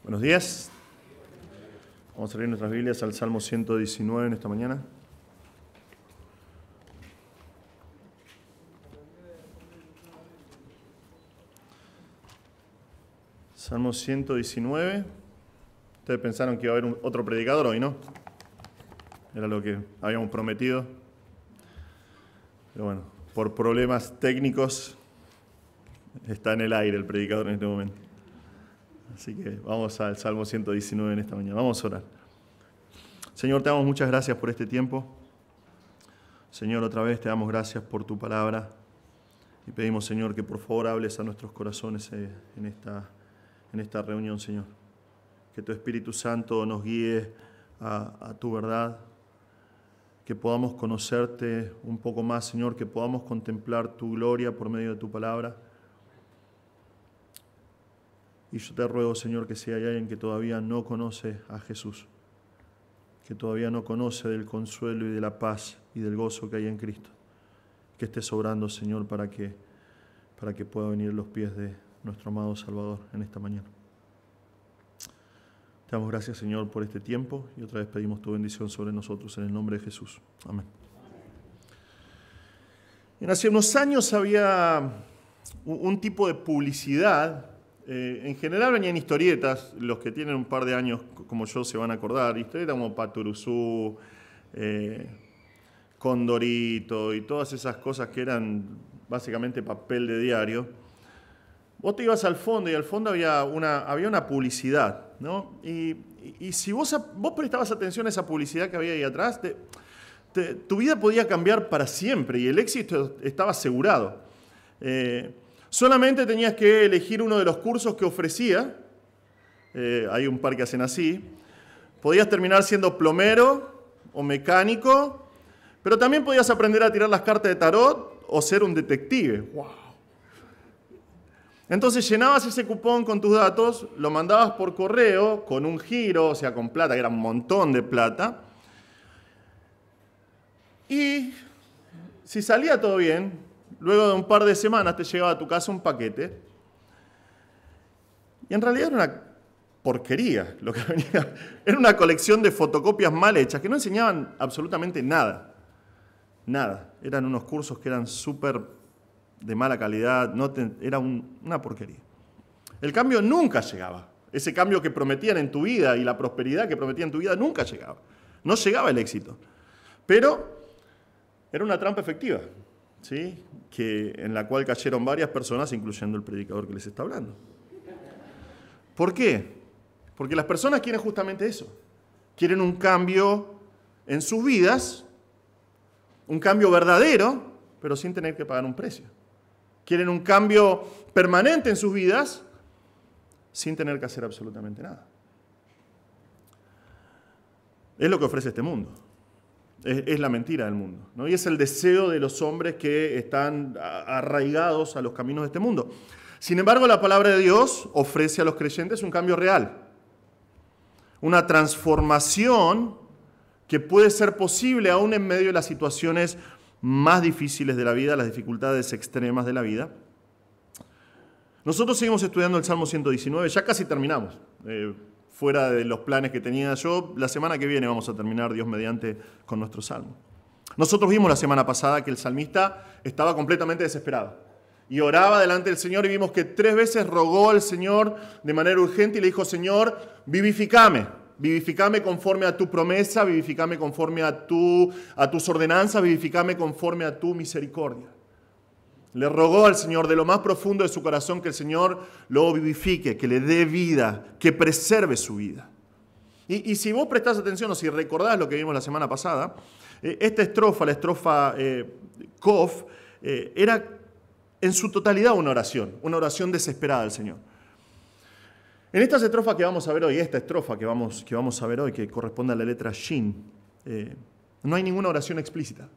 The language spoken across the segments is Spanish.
Buenos días. Vamos a leer nuestras Biblias al Salmo 119 en esta mañana. Salmo 119. Ustedes pensaron que iba a haber otro predicador hoy, ¿no? Era lo que habíamos prometido. Pero bueno, por problemas técnicos está en el aire el predicador en este momento. Así que vamos al Salmo 119 en esta mañana. Vamos a orar. Señor, te damos muchas gracias por este tiempo. Señor, otra vez te damos gracias por tu palabra. Y pedimos, Señor, que por favor hables a nuestros corazones en esta reunión, Señor. Que tu Espíritu Santo nos guíe a tu verdad. Que podamos conocerte un poco más, Señor. Que podamos contemplar tu gloria por medio de tu palabra. Y yo te ruego, Señor, que si hay alguien que todavía no conoce a Jesús, que todavía no conoce del consuelo y de la paz y del gozo que hay en Cristo, que esté sobrando, Señor, para que pueda venir a los pies de nuestro amado Salvador en esta mañana. Te damos gracias, Señor, por este tiempo y otra vez pedimos tu bendición sobre nosotros en el nombre de Jesús. Amén. Hace unos años había un tipo de publicidad. En general venían historietas, los que tienen un par de años como yo se van a acordar, historietas como Paturuzú, Condorito y todas esas cosas que eran básicamente papel de diario. Vos te ibas al fondo y al fondo había una publicidad, ¿no? Y si vos prestabas atención a esa publicidad que había ahí atrás, tu vida podía cambiar para siempre y el éxito estaba asegurado. Solamente tenías que elegir uno de los cursos que ofrecía. Hay un par que hacen así. Podías terminar siendo plomero o mecánico, pero también podías aprender a tirar las cartas de tarot o ser un detective. ¡Wow! Entonces llenabas ese cupón con tus datos, lo mandabas por correo con un giro, o sea, con plata, que era un montón de plata. Y si salía todo bien, luego de un par de semanas te llegaba a tu casa un paquete y en realidad era una porquería lo que venía. Era una colección de fotocopias mal hechas que no enseñaban absolutamente nada. Nada. Eran unos cursos que eran súper de mala calidad. Era una porquería. El cambio nunca llegaba. Ese cambio que prometían en tu vida y la prosperidad que prometían en tu vida nunca llegaba. No llegaba el éxito. Pero era una trampa efectiva, ¿sí? En la cual cayeron varias personas, incluyendo el predicador que les está hablando. ¿Por qué? Porque las personas quieren justamente eso. Quieren un cambio en sus vidas, un cambio verdadero, pero sin tener que pagar un precio. Quieren un cambio permanente en sus vidas, sin tener que hacer absolutamente nada. Es lo que ofrece este mundo. Es la mentira del mundo, ¿no? Y es el deseo de los hombres que están arraigados a los caminos de este mundo. Sin embargo, la palabra de Dios ofrece a los creyentes un cambio real. Una transformación que puede ser posible aún en medio de las situaciones más difíciles de la vida, las dificultades extremas de la vida. Nosotros seguimos estudiando el Salmo 119, ya casi terminamos. Fuera de los planes que tenía yo, la semana que viene vamos a terminar, Dios mediante, con nuestro salmo. Nosotros vimos la semana pasada que el salmista estaba completamente desesperado y oraba delante del Señor y vimos que 3 veces rogó al Señor de manera urgente y le dijo: Señor, vivificame conforme a tu promesa, vivificame conforme a tus ordenanzas, vivificame conforme a tu misericordia. Le rogó al Señor de lo más profundo de su corazón que el Señor lo vivifique, que le dé vida, que preserve su vida. Y si vos prestás atención o si recordás lo que vimos la semana pasada, esta estrofa, la estrofa Kof, era en su totalidad una oración desesperada al Señor. En estas estrofas que vamos a ver hoy, esta estrofa que vamos a ver hoy, que corresponde a la letra Shin, no hay ninguna oración explícita.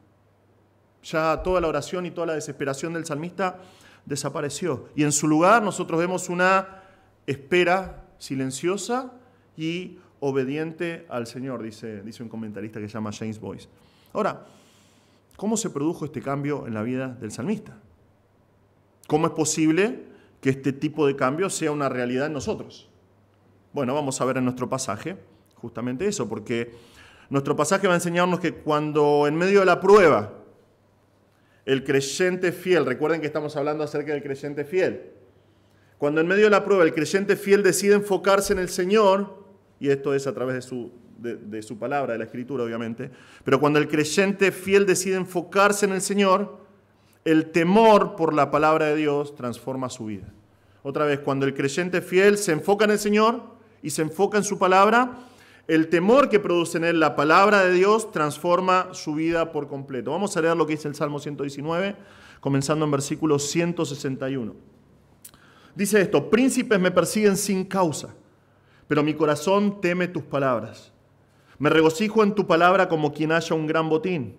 Ya toda la oración y toda la desesperación del salmista desapareció. Y en su lugar nosotros vemos una espera silenciosa y obediente al Señor, dice un comentarista que se llama James Boyce. Ahora, ¿cómo se produjo este cambio en la vida del salmista? ¿Cómo es posible que este tipo de cambio sea una realidad en nosotros? Bueno, vamos a ver en nuestro pasaje justamente eso, porque nuestro pasaje va a enseñarnos que cuando en medio de la prueba el creyente fiel, recuerden que estamos hablando acerca del creyente fiel, cuando en medio de la prueba el creyente fiel decide enfocarse en el Señor, y esto es a través de su palabra, de la Escritura obviamente, pero cuando el creyente fiel decide enfocarse en el Señor, el temor por la palabra de Dios transforma su vida. Otra vez, cuando el creyente fiel se enfoca en el Señor y se enfoca en su palabra, el temor que produce en él la palabra de Dios transforma su vida por completo. Vamos a leer lo que dice el Salmo 119, comenzando en versículo 161. Dice esto: príncipes me persiguen sin causa, pero mi corazón teme tus palabras. Me regocijo en tu palabra como quien halla un gran botín.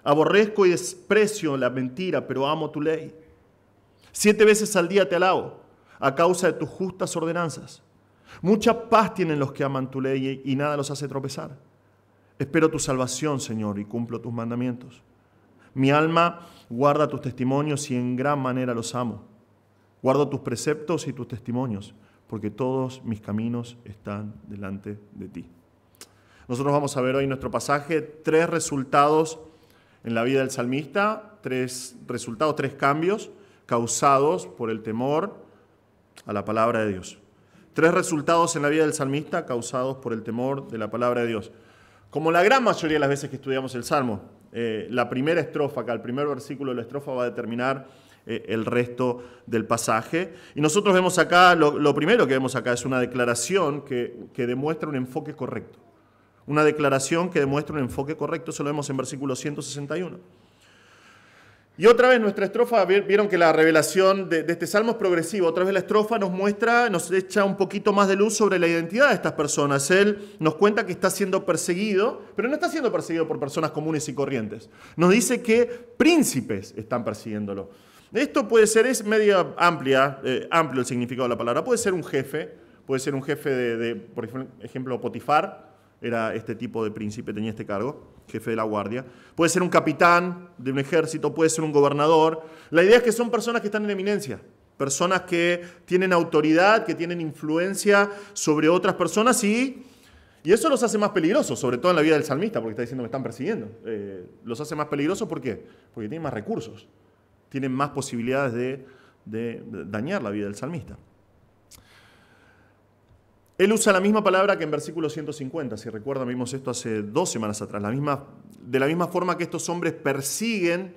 Aborrezco y desprecio la mentira, pero amo tu ley. 7 veces al día te alabo, a causa de tus justas ordenanzas. Mucha paz tienen los que aman tu ley y nada los hace tropezar. Espero tu salvación, Señor, y cumplo tus mandamientos. Mi alma guarda tus testimonios y en gran manera los amo. Guardo tus preceptos y tus testimonios, porque todos mis caminos están delante de ti. Nosotros vamos a ver hoy en nuestro pasaje 3 resultados en la vida del salmista, 3 resultados, 3 cambios causados por el temor a la palabra de Dios. 3 resultados en la vida del salmista causados por el temor de la palabra de Dios. Como la gran mayoría de las veces que estudiamos el Salmo, la primera estrofa, acá el primer versículo de la estrofa va a determinar el resto del pasaje. Y nosotros vemos acá, lo primero que vemos acá es una declaración que demuestra un enfoque correcto. Una declaración que demuestra un enfoque correcto, eso lo vemos en versículo 161. Y otra vez nuestra estrofa, vieron que la revelación de este salmo es progresiva. Otra vez la estrofa nos echa un poquito más de luz sobre la identidad de estas personas. Él nos cuenta que está siendo perseguido, pero no está siendo perseguido por personas comunes y corrientes. Nos dice que príncipes están persiguiéndolo. Esto puede ser, es medio amplio el significado de la palabra. Puede ser un jefe de por ejemplo, Potifar. Era este tipo de príncipe, tenía este cargo, jefe de la guardia. Puede ser un capitán de un ejército, puede ser un gobernador. La idea es que son personas que están en eminencia, personas que tienen autoridad, que tienen influencia sobre otras personas y eso los hace más peligrosos, sobre todo en la vida del salmista, porque está diciendo me están persiguiendo. Los hace más peligrosos, ¿por qué? Porque tienen más recursos, tienen más posibilidades de dañar la vida del salmista. Él usa la misma palabra que en versículo 150, si recuerdan, vimos esto hace 2 semanas atrás. De la misma forma que estos hombres persiguen,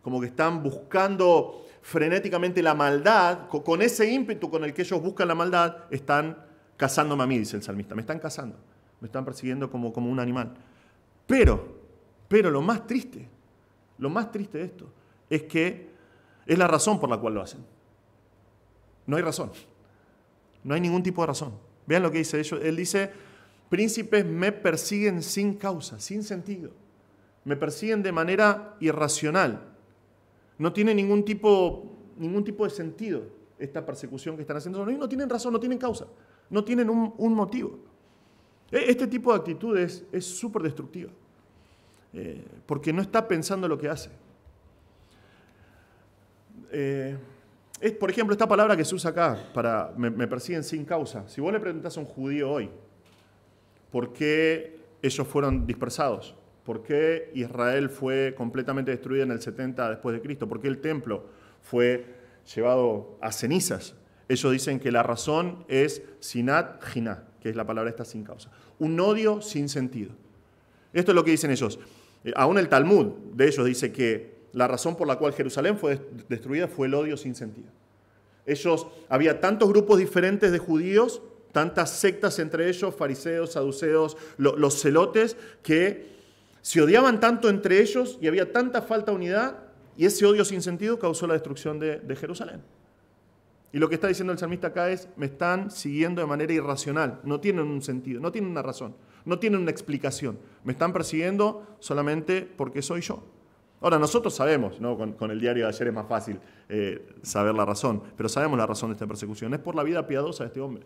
como que están buscando frenéticamente la maldad, con ese ímpetu con el que ellos buscan la maldad, están cazándome a mí, dice el salmista. Me están cazando, me están persiguiendo como un animal. Pero lo más triste de esto es que es la razón por la cual lo hacen. No hay razón, no hay ningún tipo de razón. Vean lo que dice ellos. Él dice, príncipes me persiguen sin causa, sin sentido. Me persiguen de manera irracional. No tiene ningún tipo de sentido esta persecución que están haciendo. No tienen razón, no tienen causa, no tienen un motivo. Este tipo de actitud es súper destructiva, porque no está pensando lo que hace. Por ejemplo, esta palabra que se usa acá, para me persiguen sin causa. Si vos le preguntás a un judío hoy, ¿por qué ellos fueron dispersados? ¿Por qué Israel fue completamente destruida en el 70 después de Cristo? ¿Por qué el templo fue llevado a cenizas? Ellos dicen que la razón es sinat jiná, que es la palabra esta sin causa. Un odio sin sentido. Esto es lo que dicen ellos. Aún el Talmud de ellos dice que la razón por la cual Jerusalén fue destruida fue el odio sin sentido. Había tantos grupos diferentes de judíos, tantas sectas entre ellos, fariseos, saduceos, los celotes, que se odiaban tanto entre ellos y había tanta falta de unidad, y ese odio sin sentido causó la destrucción de Jerusalén. Y lo que está diciendo el salmista acá es, me están siguiendo de manera irracional, no tienen un sentido, no tienen una razón, no tienen una explicación. Me están persiguiendo solamente porque soy yo. Ahora, nosotros sabemos, ¿no? Con el diario de ayer es más fácil saber la razón, pero sabemos la razón de esta persecución. Es por la vida piadosa de este hombre.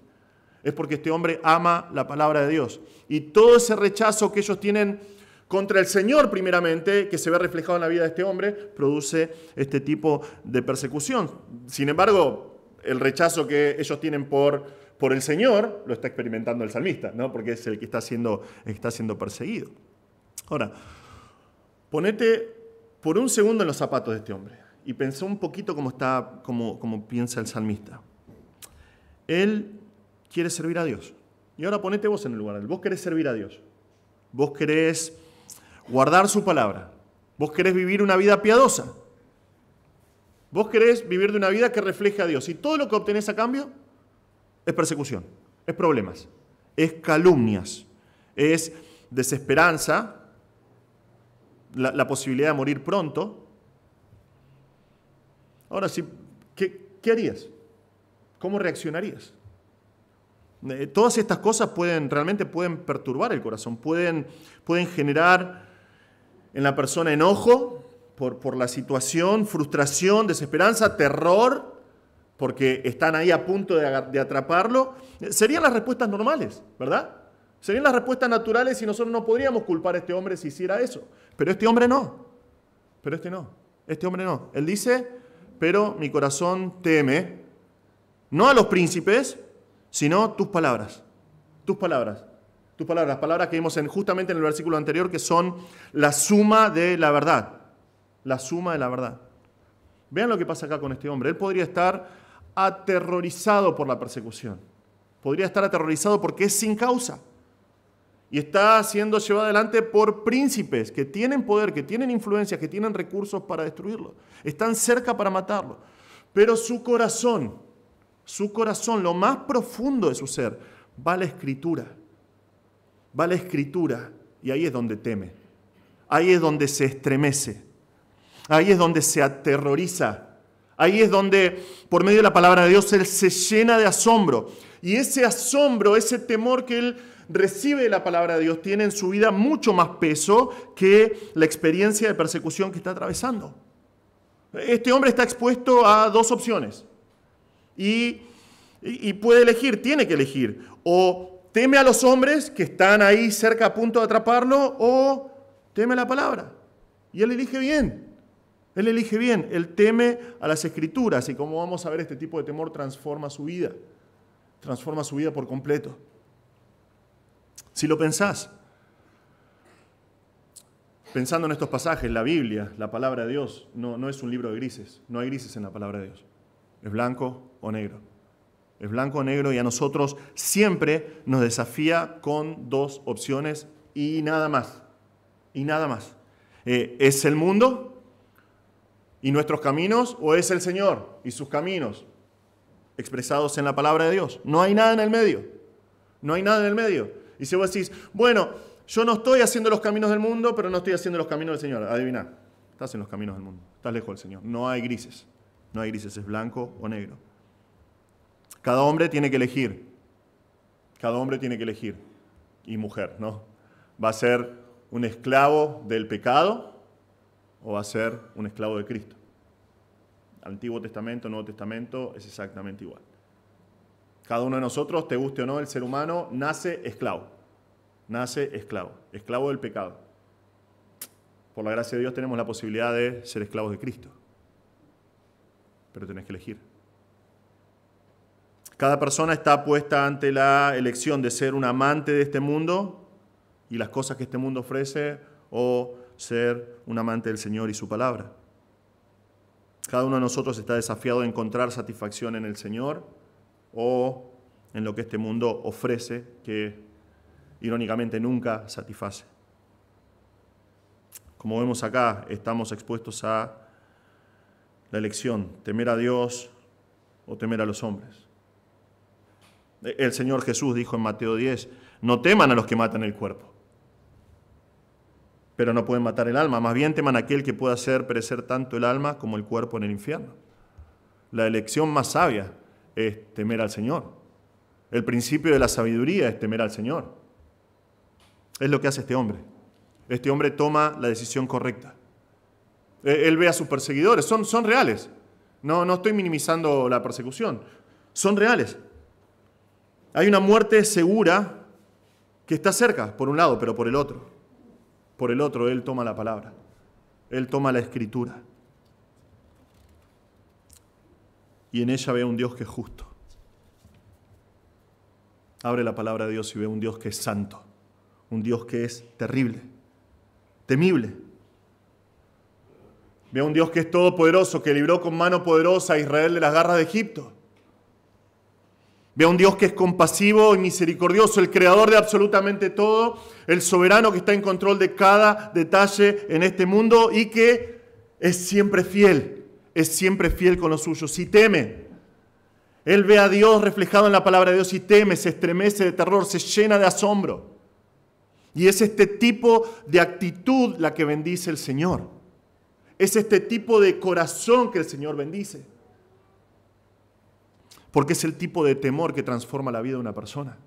Es porque este hombre ama la palabra de Dios. Y todo ese rechazo que ellos tienen contra el Señor primeramente, que se ve reflejado en la vida de este hombre, produce este tipo de persecución. Sin embargo, el rechazo que ellos tienen por por el Señor lo está experimentando el salmista, ¿no? Porque es el que está siendo perseguido. Ahora, ponete por un segundo en los zapatos de este hombre y pensá un poquito cómo piensa el salmista. Él quiere servir a Dios. Y ahora ponete vos en el lugar de él. Vos querés servir a Dios. Vos querés guardar su palabra. Vos querés vivir una vida piadosa. Vos querés vivir de una vida que refleje a Dios. Y todo lo que obtenés a cambio es persecución, es problemas, es calumnias, es desesperanza, la posibilidad de morir pronto. Ahora sí, ¿qué harías? ¿Cómo reaccionarías? Todas estas cosas realmente pueden perturbar el corazón, pueden generar en la persona enojo por la situación, frustración, desesperanza, terror, porque están ahí a punto de atraparlo. Serían las respuestas normales, ¿verdad? Serían las respuestas naturales y nosotros no podríamos culpar a este hombre si hiciera eso. Pero este hombre no. Este hombre no. Él dice, pero mi corazón teme, no a los príncipes, sino tus palabras. Tus palabras. Las palabras que vimos justamente en el versículo anterior, que son la suma de la verdad. La suma de la verdad. Vean lo que pasa acá con este hombre. Él podría estar aterrorizado por la persecución. Podría estar aterrorizado porque es sin causa. Y está siendo llevado adelante por príncipes que tienen poder, que tienen influencia, que tienen recursos para destruirlo. Están cerca para matarlo. Pero su corazón, lo más profundo de su ser, va a la Escritura. Va a la Escritura y ahí es donde teme. Ahí es donde se estremece. Ahí es donde se aterroriza. Ahí es donde, por medio de la palabra de Dios, él se llena de asombro. Y ese asombro, ese temor que él recibe de la palabra de Dios, tiene en su vida mucho más peso que la experiencia de persecución que está atravesando. Este hombre está expuesto a dos opciones. Y puede elegir, tiene que elegir. O teme a los hombres que están ahí cerca a punto de atraparlo, o teme a la palabra. Y él elige bien. Él teme a las Escrituras y como vamos a ver, este tipo de temor transforma su vida por completo. Si lo pensás, pensando en estos pasajes, la Biblia, la palabra de Dios, no es un libro de grises, no hay grises en la palabra de Dios, es blanco o negro. Es blanco o negro y a nosotros siempre nos desafía con dos opciones y nada más. ¿Es el mundo y nuestros caminos o es el Señor y sus caminos expresados en la palabra de Dios? No hay nada en el medio. Y si vos decís, bueno, yo no estoy haciendo los caminos del mundo, pero no estoy haciendo los caminos del Señor. Adivina, estás en los caminos del mundo, estás lejos del Señor. No hay grises, es blanco o negro. Cada hombre tiene que elegir. Y mujer, ¿no? ¿Va a ser un esclavo del pecado o va a ser un esclavo de Cristo? Antiguo Testamento, Nuevo Testamento, es exactamente igual. Cada uno de nosotros, te guste o no, el ser humano nace esclavo del pecado. Por la gracia de Dios tenemos la posibilidad de ser esclavos de Cristo, pero tenés que elegir. Cada persona está puesta ante la elección de ser un amante de este mundo y las cosas que este mundo ofrece, o ser un amante del Señor y su palabra. Cada uno de nosotros está desafiado a encontrar satisfacción en el Señor o en lo que este mundo ofrece, que irónicamente nunca satisface. Como vemos acá, estamos expuestos a la elección, temer a Dios o temer a los hombres. El Señor Jesús dijo en Mateo 10, no teman a los que matan el cuerpo, pero no pueden matar el alma, más bien teman a aquel que pueda hacer perecer tanto el alma como el cuerpo en el infierno. La elección más sabia es temer al Señor. El principio de la sabiduría es temer al Señor. Es lo que hace este hombre. Este hombre toma la decisión correcta. Él ve a sus perseguidores, son reales. No estoy minimizando la persecución, son reales. Hay una muerte segura que está cerca, por un lado, pero por el otro. Por el otro, él toma la palabra. Él toma la Escritura. Y en ella ve a un Dios que es justo. abre la palabra de Dios y ve un Dios que es santo, un Dios que es terrible, temible. Ve un Dios que es todopoderoso, que libró con mano poderosa a Israel de las garras de Egipto. Ve a un Dios que es compasivo y misericordioso, el creador de absolutamente todo, el soberano que está en control de cada detalle en este mundo y que es siempre fiel con los suyos y teme. Él ve a Dios reflejado en la palabra de Dios y teme, se estremece de terror, se llena de asombro. Y es este tipo de actitud la que bendice el Señor. Es este tipo de corazón que el Señor bendice. Porque es el tipo de temor que transforma la vida de una persona.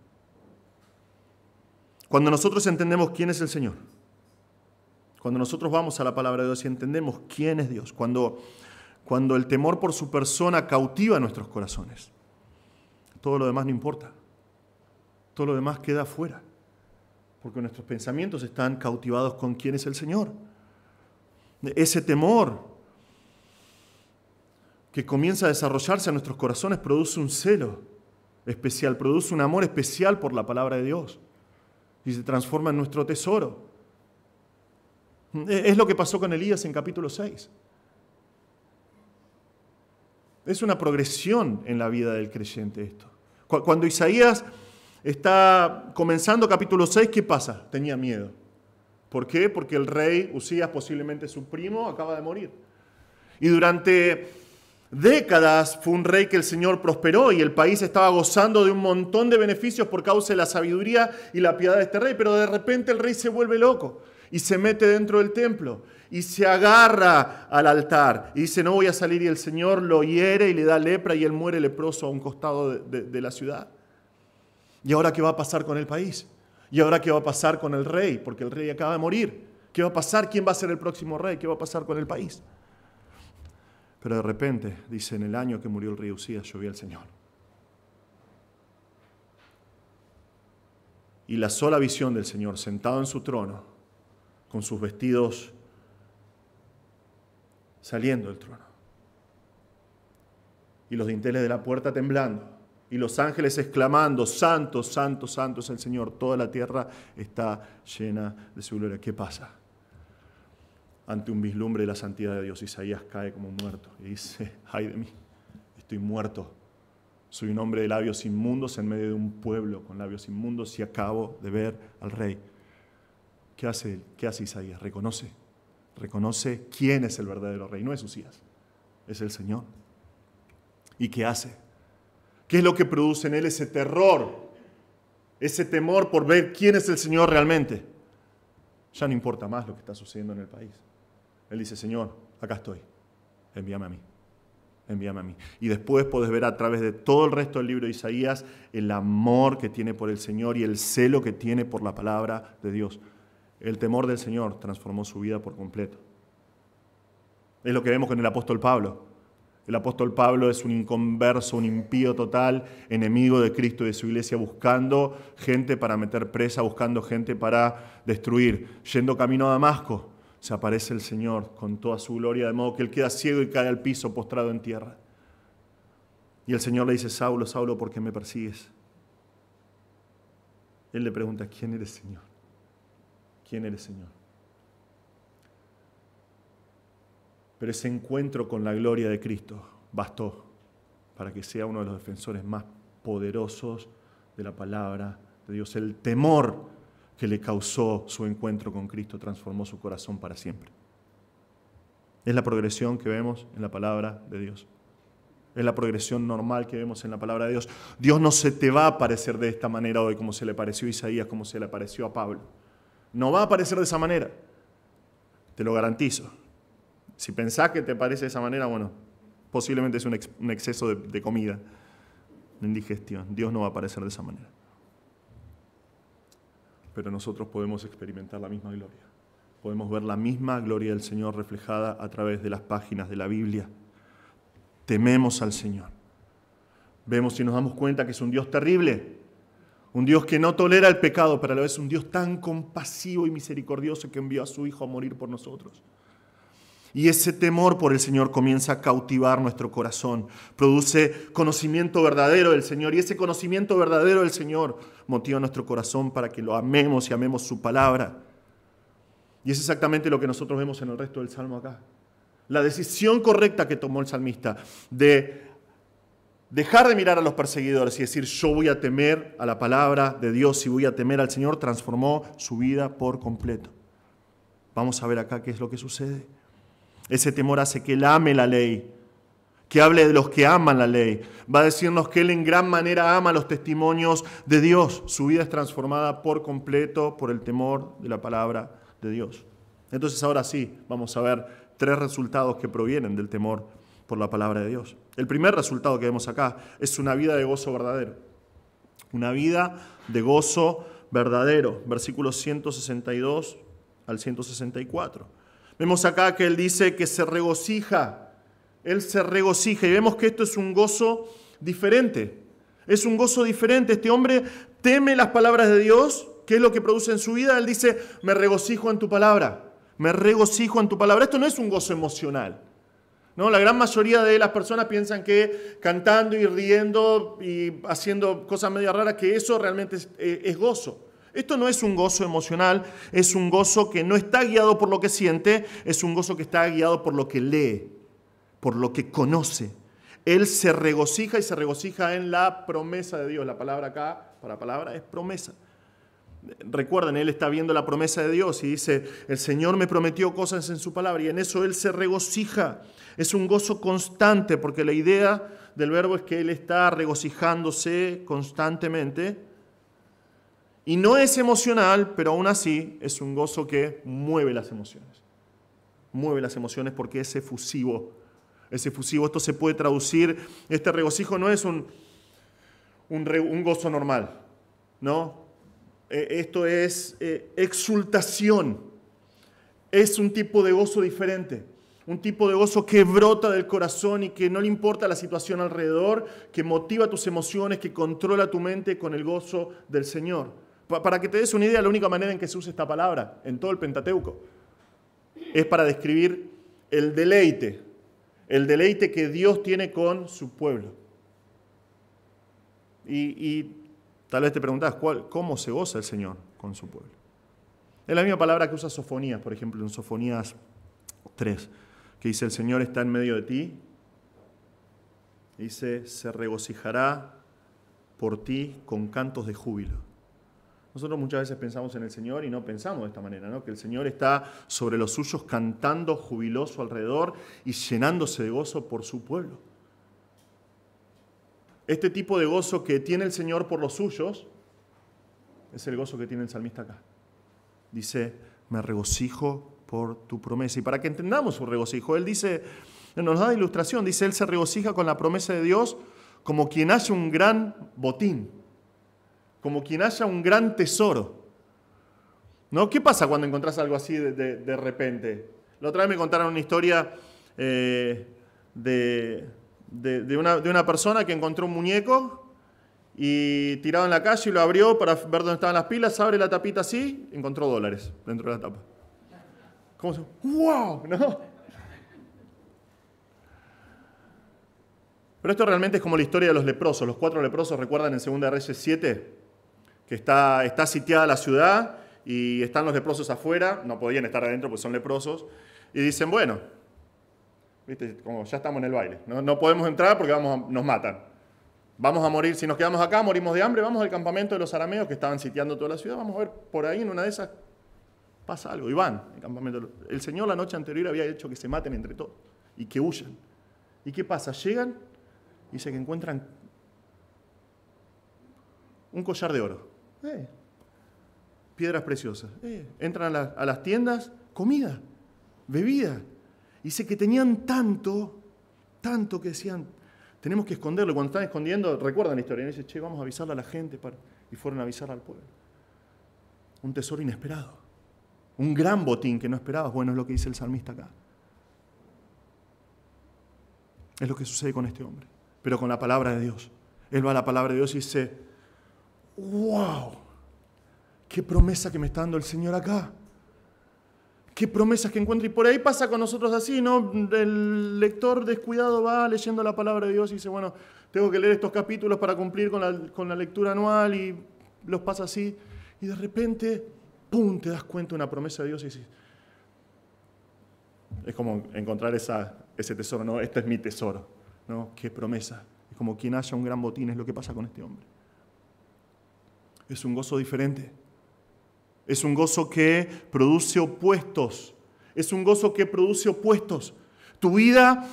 Cuando nosotros entendemos quién es el Señor, cuando nosotros vamos a la palabra de Dios y entendemos quién es Dios, cuando el temor por su persona cautiva nuestros corazones, todo lo demás no importa. Todo lo demás queda afuera. Porque nuestros pensamientos están cautivados con quién es el Señor. Ese temor que comienza a desarrollarse en nuestros corazones produce un celo especial, produce un amor especial por la palabra de Dios y se transforma en nuestro tesoro. Es lo que pasó con Elías en capítulo 6. Es una progresión en la vida del creyente esto. Cuando Isaías está comenzando capítulo 6, ¿qué pasa? Tenía miedo. ¿Por qué? Porque el rey Usías, posiblemente su primo, acaba de morir. Y durante décadas fue un rey que el Señor prosperó y el país estaba gozando de un montón de beneficios por causa de la sabiduría y la piedad de este rey, pero de repente el rey se vuelve loco y se mete dentro del templo y se agarra al altar y dice: no voy a salir, y el Señor lo hiere y le da lepra y él muere leproso a un costado de la ciudad. ¿Y ahora qué va a pasar con el país? ¿Y ahora qué va a pasar con el rey? Porque el rey acaba de morir. ¿Qué va a pasar? ¿Quién va a ser el próximo rey? ¿Qué va a pasar con el país? Pero de repente, dice, en el año que murió el rey Usías, yo vi al Señor. Y la sola visión del Señor sentado en su trono, con sus vestidos saliendo del trono, y los dinteles de la puerta temblando, y los ángeles exclamando: santo, santo, santo es el Señor, toda la tierra está llena de su gloria. ¿Qué pasa? Ante un vislumbre de la santidad de Dios, Isaías cae como muerto y dice: ay de mí, estoy muerto. Soy un hombre de labios inmundos en medio de un pueblo con labios inmundos y acabo de ver al rey. ¿Qué hace Isaías? Reconoce quién es el verdadero rey. No es Usías, es el Señor. ¿Y qué hace? ¿Qué es lo que produce en él ese terror? Ese temor por ver quién es el Señor realmente. Ya no importa más lo que está sucediendo en el país. Él dice: Señor, acá estoy, envíame a mí. Envíame a mí. Y después podés ver a través de todo el resto del libro de Isaías el amor que tiene por el Señor y el celo que tiene por la palabra de Dios. El temor del Señor transformó su vida por completo. Es lo que vemos con el apóstol Pablo. El apóstol Pablo es un inconverso, un impío total, enemigo de Cristo y de su iglesia, buscando gente para meter presa, buscando gente para destruir. Yendo camino a Damasco, se aparece el Señor con toda su gloria, de modo que él queda ciego y cae al piso postrado en tierra. Y el Señor le dice: Saulo, Saulo, ¿por qué me persigues? Él le pregunta: ¿quién eres, Señor? ¿Quién eres, Señor? Pero ese encuentro con la gloria de Cristo bastó para que sea uno de los defensores más poderosos de la palabra de Dios. El temor que le causó su encuentro con Cristo transformó su corazón para siempre. Es la progresión que vemos en la palabra de Dios. Es la progresión normal que vemos en la palabra de Dios. Dios no se te va a aparecer de esta manera hoy, como se le pareció a Isaías, como se le apareció a Pablo. No va a aparecer de esa manera. Te lo garantizo. Si pensás que te parece de esa manera, bueno, posiblemente es un exceso de comida, de indigestión. Dios no va a aparecer de esa manera. Pero nosotros podemos experimentar la misma gloria. Podemos ver la misma gloria del Señor reflejada a través de las páginas de la Biblia. Tememos al Señor. Vemos y nos damos cuenta que es un Dios terrible, un Dios que no tolera el pecado, pero a la vez un Dios tan compasivo y misericordioso que envió a su Hijo a morir por nosotros. Y ese temor por el Señor comienza a cautivar nuestro corazón. Produce conocimiento verdadero del Señor. Y ese conocimiento verdadero del Señor motiva nuestro corazón para que lo amemos y amemos su palabra. Y es exactamente lo que nosotros vemos en el resto del Salmo acá. La decisión correcta que tomó el salmista de dejar de mirar a los perseguidores y decir, yo voy a temer a la palabra de Dios y voy a temer al Señor, transformó su vida por completo. Vamos a ver acá qué es lo que sucede. Ese temor hace que él ame la ley, que hable de los que aman la ley. Va a decirnos que él en gran manera ama los testimonios de Dios. Su vida es transformada por completo por el temor de la palabra de Dios. Entonces ahora sí, vamos a ver 3 resultados que provienen del temor por la palabra de Dios. El primer resultado que vemos acá es una vida de gozo verdadero. Una vida de gozo verdadero. Versículos 162 al 164. Vemos acá que él dice que se regocija. Él se regocija y vemos que esto es un gozo diferente. Es un gozo diferente. Este hombre teme las palabras de Dios. ¿Qué es lo que produce en su vida? Él dice, me regocijo en tu palabra. Me regocijo en tu palabra. Esto no es un gozo emocional. ¿No? La gran mayoría de las personas piensan que cantando y riendo y haciendo cosas medio raras, que eso realmente es gozo. Esto no es un gozo emocional, es un gozo que no está guiado por lo que siente, es un gozo que está guiado por lo que lee, por lo que conoce. Él se regocija y se regocija en la promesa de Dios. La palabra acá, para palabra, es promesa. Recuerden, él está viendo la promesa de Dios y dice, el Señor me prometió cosas en su palabra y en eso él se regocija. Es un gozo constante porque la idea del verbo es que él está regocijándose constantemente. Y no es emocional, pero aún así es un gozo que mueve las emociones. Mueve las emociones porque es efusivo. Es efusivo. Esto se puede traducir, este regocijo no es un gozo normal, ¿no? Esto es exultación. Es un tipo de gozo diferente. Un tipo de gozo que brota del corazón y que no le importa la situación alrededor, que motiva tus emociones, que controla tu mente con el gozo del Señor. Para que te des una idea, la única manera en que se usa esta palabra en todo el Pentateuco es para describir el deleite que Dios tiene con su pueblo. Y tal vez te preguntás, ¿cómo se goza el Señor con su pueblo? Es la misma palabra que usa Sofonías, por ejemplo, en Sofonías 3, que dice, el Señor está en medio de ti. Dice, se regocijará por ti con cantos de júbilo. Nosotros muchas veces pensamos en el Señor y no pensamos de esta manera, ¿no? Que el Señor está sobre los suyos cantando jubiloso alrededor y llenándose de gozo por su pueblo. Este tipo de gozo que tiene el Señor por los suyos es el gozo que tiene el salmista acá. Dice, me regocijo por tu promesa. Y para que entendamos su regocijo, él dice, nos da ilustración, dice, él se regocija con la promesa de Dios como quien hace un gran botín. Como quien haya un gran tesoro. ¿No? ¿Qué pasa cuando encontrás algo así de repente? La otra vez me contaron una historia de una persona que encontró un muñeco y tirado en la calle y lo abrió para ver dónde estaban las pilas, abre la tapita así, encontró $, dentro de la tapa. ¿Cómo se? ¡Wow! ¿No? Pero esto realmente es como la historia de los leprosos. Los 4 leprosos, ¿recuerdan en 2 Reyes 7? Que está sitiada la ciudad y están los leprosos afuera, no podían estar adentro porque son leprosos, y dicen, bueno, ¿viste? Como ya estamos en el baile, no podemos entrar porque nos matan. Vamos a morir, si nos quedamos acá, morimos de hambre, vamos al campamento de los arameos que estaban sitiando toda la ciudad, vamos a ver por ahí en una de esas pasa algo, y van al campamento. El Señor la noche anterior había hecho que se maten entre todos y que huyan. ¿Y qué pasa? Llegan y dice que encuentran un collar de oro. Piedras preciosas. Entran a las tiendas, comida, bebida. Dice que tenían tanto que decían, tenemos que esconderlo. Cuando están escondiendo, recuerdan la historia, y dicen, che, vamos a avisarle a la gente. Y fueron a avisar al pueblo. Un tesoro inesperado. Un gran botín que no esperabas. Bueno, es lo que dice el salmista acá. Es lo que sucede con este hombre. Pero con la palabra de Dios. Él va a la palabra de Dios y dice, ¡wow! ¡Qué promesa que me está dando el Señor acá! qué promesas que encuentra. Y por ahí pasa con nosotros así, ¿no? El lector descuidado va leyendo la palabra de Dios y dice, bueno, tengo que leer estos capítulos para cumplir con la lectura anual, y los pasa así. Y de repente, ¡pum!, te das cuenta de una promesa de Dios y dices, es como encontrar ese tesoro, ¿no? Este es mi tesoro, ¿no? ¡Qué promesa! Es como quien haya un gran botín, es lo que pasa con este hombre. Es un gozo diferente. Es un gozo que produce opuestos. Es un gozo que produce opuestos. Tu vida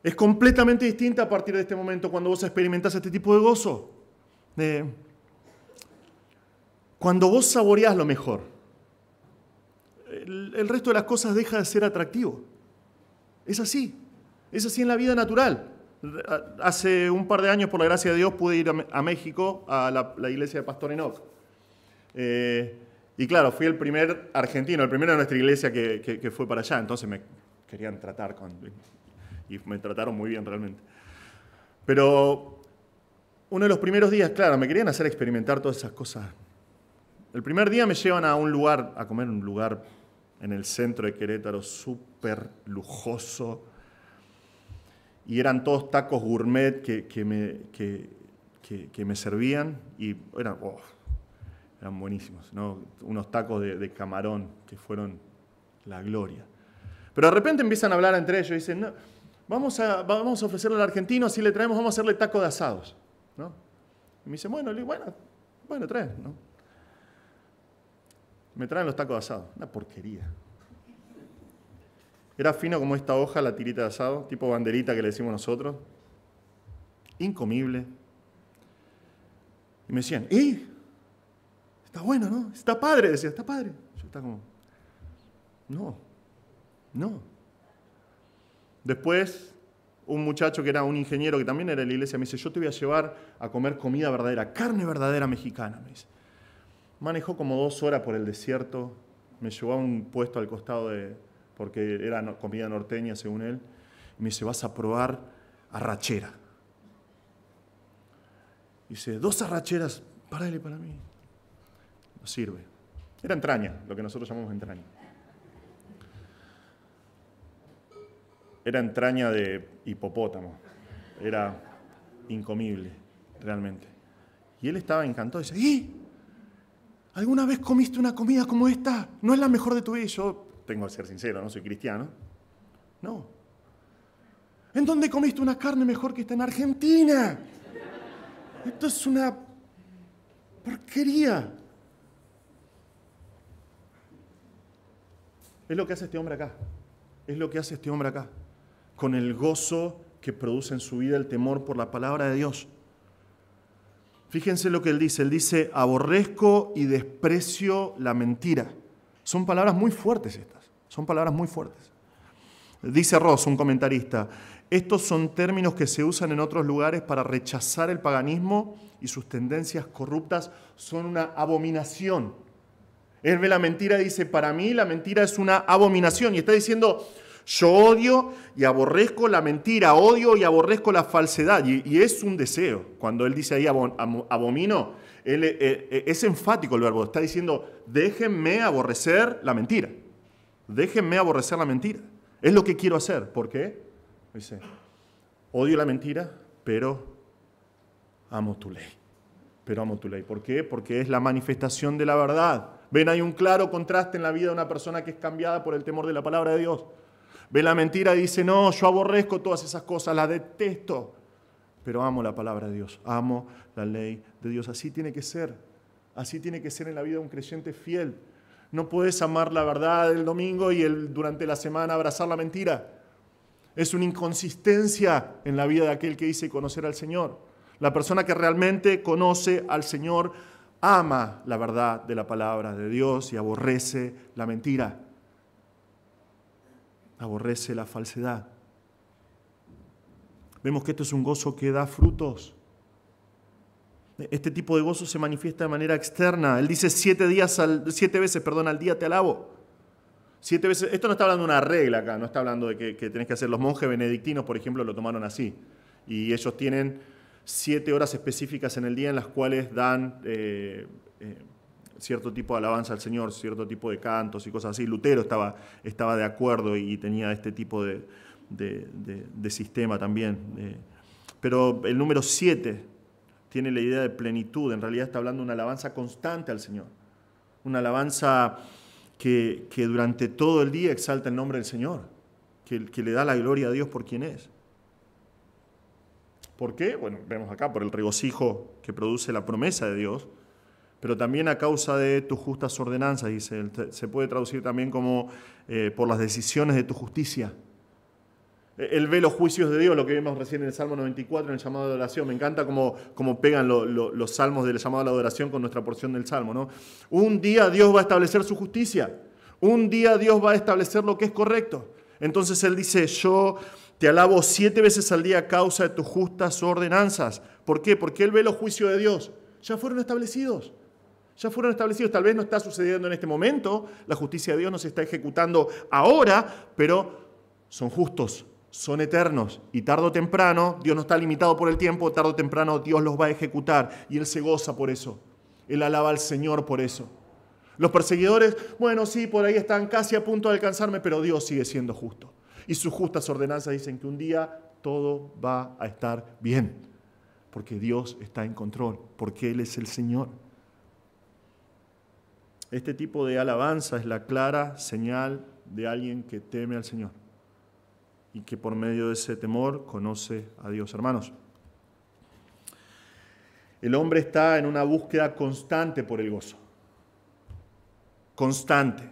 es completamente distinta a partir de este momento cuando vos experimentás este tipo de gozo. Cuando vos saboreás lo mejor, el resto de las cosas deja de ser atractivo. Es así. Es así en la vida natural. Hace un par de años, por la gracia de Dios, pude ir a México, a la iglesia de Pastor Enoch. Y claro, fui el primer argentino, el primero de nuestra iglesia que fue para allá. Entonces me querían tratar y me trataron muy bien realmente. Pero uno de los primeros días, claro, me querían hacer experimentar todas esas cosas. El primer día me llevan a un lugar, a comer en un lugar en el centro de Querétaro, súper lujoso. Y eran todos tacos gourmet que me servían y eran buenísimos, ¿no? Unos tacos de camarón que fueron la gloria. Pero de repente empiezan a hablar entre ellos y dicen, no, vamos a ofrecerle al argentino, si le traemos, vamos a hacerle taco de asados, ¿no? Y me dicen, bueno, trae, ¿no? Me traen los tacos de asado, una porquería. Era fino como esta hoja, la tirita de asado, tipo banderita que le decimos nosotros. Incomible. Y me decían, está bueno, ¿no? Está padre, decía, está padre. Yo estaba como, no. Después, un muchacho que era un ingeniero, que también era de la iglesia, me dice, yo te voy a llevar a comer comida verdadera, carne verdadera mexicana, me dice. Manejó como 2 horas por el desierto, me llevó a un puesto al costado porque era comida norteña, según él, y me dice, vas a probar arrachera. Y dice, 2 arracheras para él y para mí. No sirve. Era entraña, lo que nosotros llamamos entraña. Era entraña de hipopótamo. Era incomible, realmente. Y él estaba encantado. Dice, ¿alguna vez comiste una comida como esta? ¿No es la mejor de tu vida? Y yo tengo que ser sincero, no soy cristiano. No. ¿En dónde comiste una carne mejor que esta? En Argentina. Esto es una porquería. Es lo que hace este hombre acá. Es lo que hace este hombre acá. Con el gozo que produce en su vida el temor por la palabra de Dios. Fíjense lo que él dice. Él dice, aborrezco y desprecio la mentira. Son palabras muy fuertes estas. Son palabras muy fuertes. Dice Ross, un comentarista, estos son términos que se usan en otros lugares para rechazar el paganismo y sus tendencias corruptas son una abominación. Él ve la mentira y dice, para mí la mentira es una abominación. Y está diciendo, yo odio y aborrezco la mentira, odio y aborrezco la falsedad. Y es un deseo. Cuando él dice ahí abomino, es enfático el verbo. Está diciendo, déjenme aborrecer la mentira. Déjenme aborrecer la mentira. Es lo que quiero hacer. ¿Por qué? Dice, odio la mentira, pero amo tu ley. Pero amo tu ley. ¿Por qué? Porque es la manifestación de la verdad. Ven, hay un claro contraste en la vida de una persona que es cambiada por el temor de la palabra de Dios. Ve la mentira y dice, no, yo aborrezco todas esas cosas, las detesto, pero amo la palabra de Dios, amo la ley de Dios. Así tiene que ser en la vida de un creyente fiel. No puedes amar la verdad el domingo y durante la semana abrazar la mentira. Es una inconsistencia en la vida de aquel que dice conocer al Señor. La persona que realmente conoce al Señor ama la verdad de la palabra de Dios y aborrece la mentira. Aborrece la falsedad. Vemos que esto es un gozo que da frutos. Este tipo de gozo se manifiesta de manera externa. Él dice 7 veces al día te alabo. 7 veces. Esto no está hablando de una regla acá, no está hablando de que tenés que hacer. Los monjes benedictinos, por ejemplo, lo tomaron así. Y ellos tienen 7 horas específicas en el día en las cuales dan cierto tipo de alabanza al Señor, cierto tipo de cantos y cosas así. Lutero estaba de acuerdo y tenía este tipo de sistema también. Pero el número 7 tiene la idea de plenitud. En realidad está hablando de una alabanza constante al Señor. Una alabanza que durante todo el día exalta el nombre del Señor, que le da la gloria a Dios por quien es. ¿Por qué? Bueno, vemos acá por el regocijo que produce la promesa de Dios, pero también a causa de tus justas ordenanzas, dice. Se puede traducir también como por las decisiones de tu justicia. Él ve los juicios de Dios, lo que vimos recién en el Salmo 94, en el llamado de adoración. Me encanta cómo pegan los salmos del llamado a la adoración con nuestra porción del Salmo, ¿no? Un día Dios va a establecer su justicia. Un día Dios va a establecer lo que es correcto. Entonces Él dice, yo te alabo 7 veces al día a causa de tus justas ordenanzas. ¿Por qué? Porque Él ve los juicios de Dios. Ya fueron establecidos. Ya fueron establecidos. Tal vez no está sucediendo en este momento. La justicia de Dios no se está ejecutando ahora, pero son justos. Son eternos y tarde o temprano, Dios no está limitado por el tiempo, tarde o temprano Dios los va a ejecutar y Él se goza por eso. Él alaba al Señor por eso. Los perseguidores, bueno, sí, por ahí están casi a punto de alcanzarme, pero Dios sigue siendo justo. Y sus justas ordenanzas dicen que un día todo va a estar bien, porque Dios está en control, porque Él es el Señor. Este tipo de alabanza es la clara señal de alguien que teme al Señor y que por medio de ese temor conoce a Dios. Hermanos, el hombre está en una búsqueda constante por el gozo. Constante.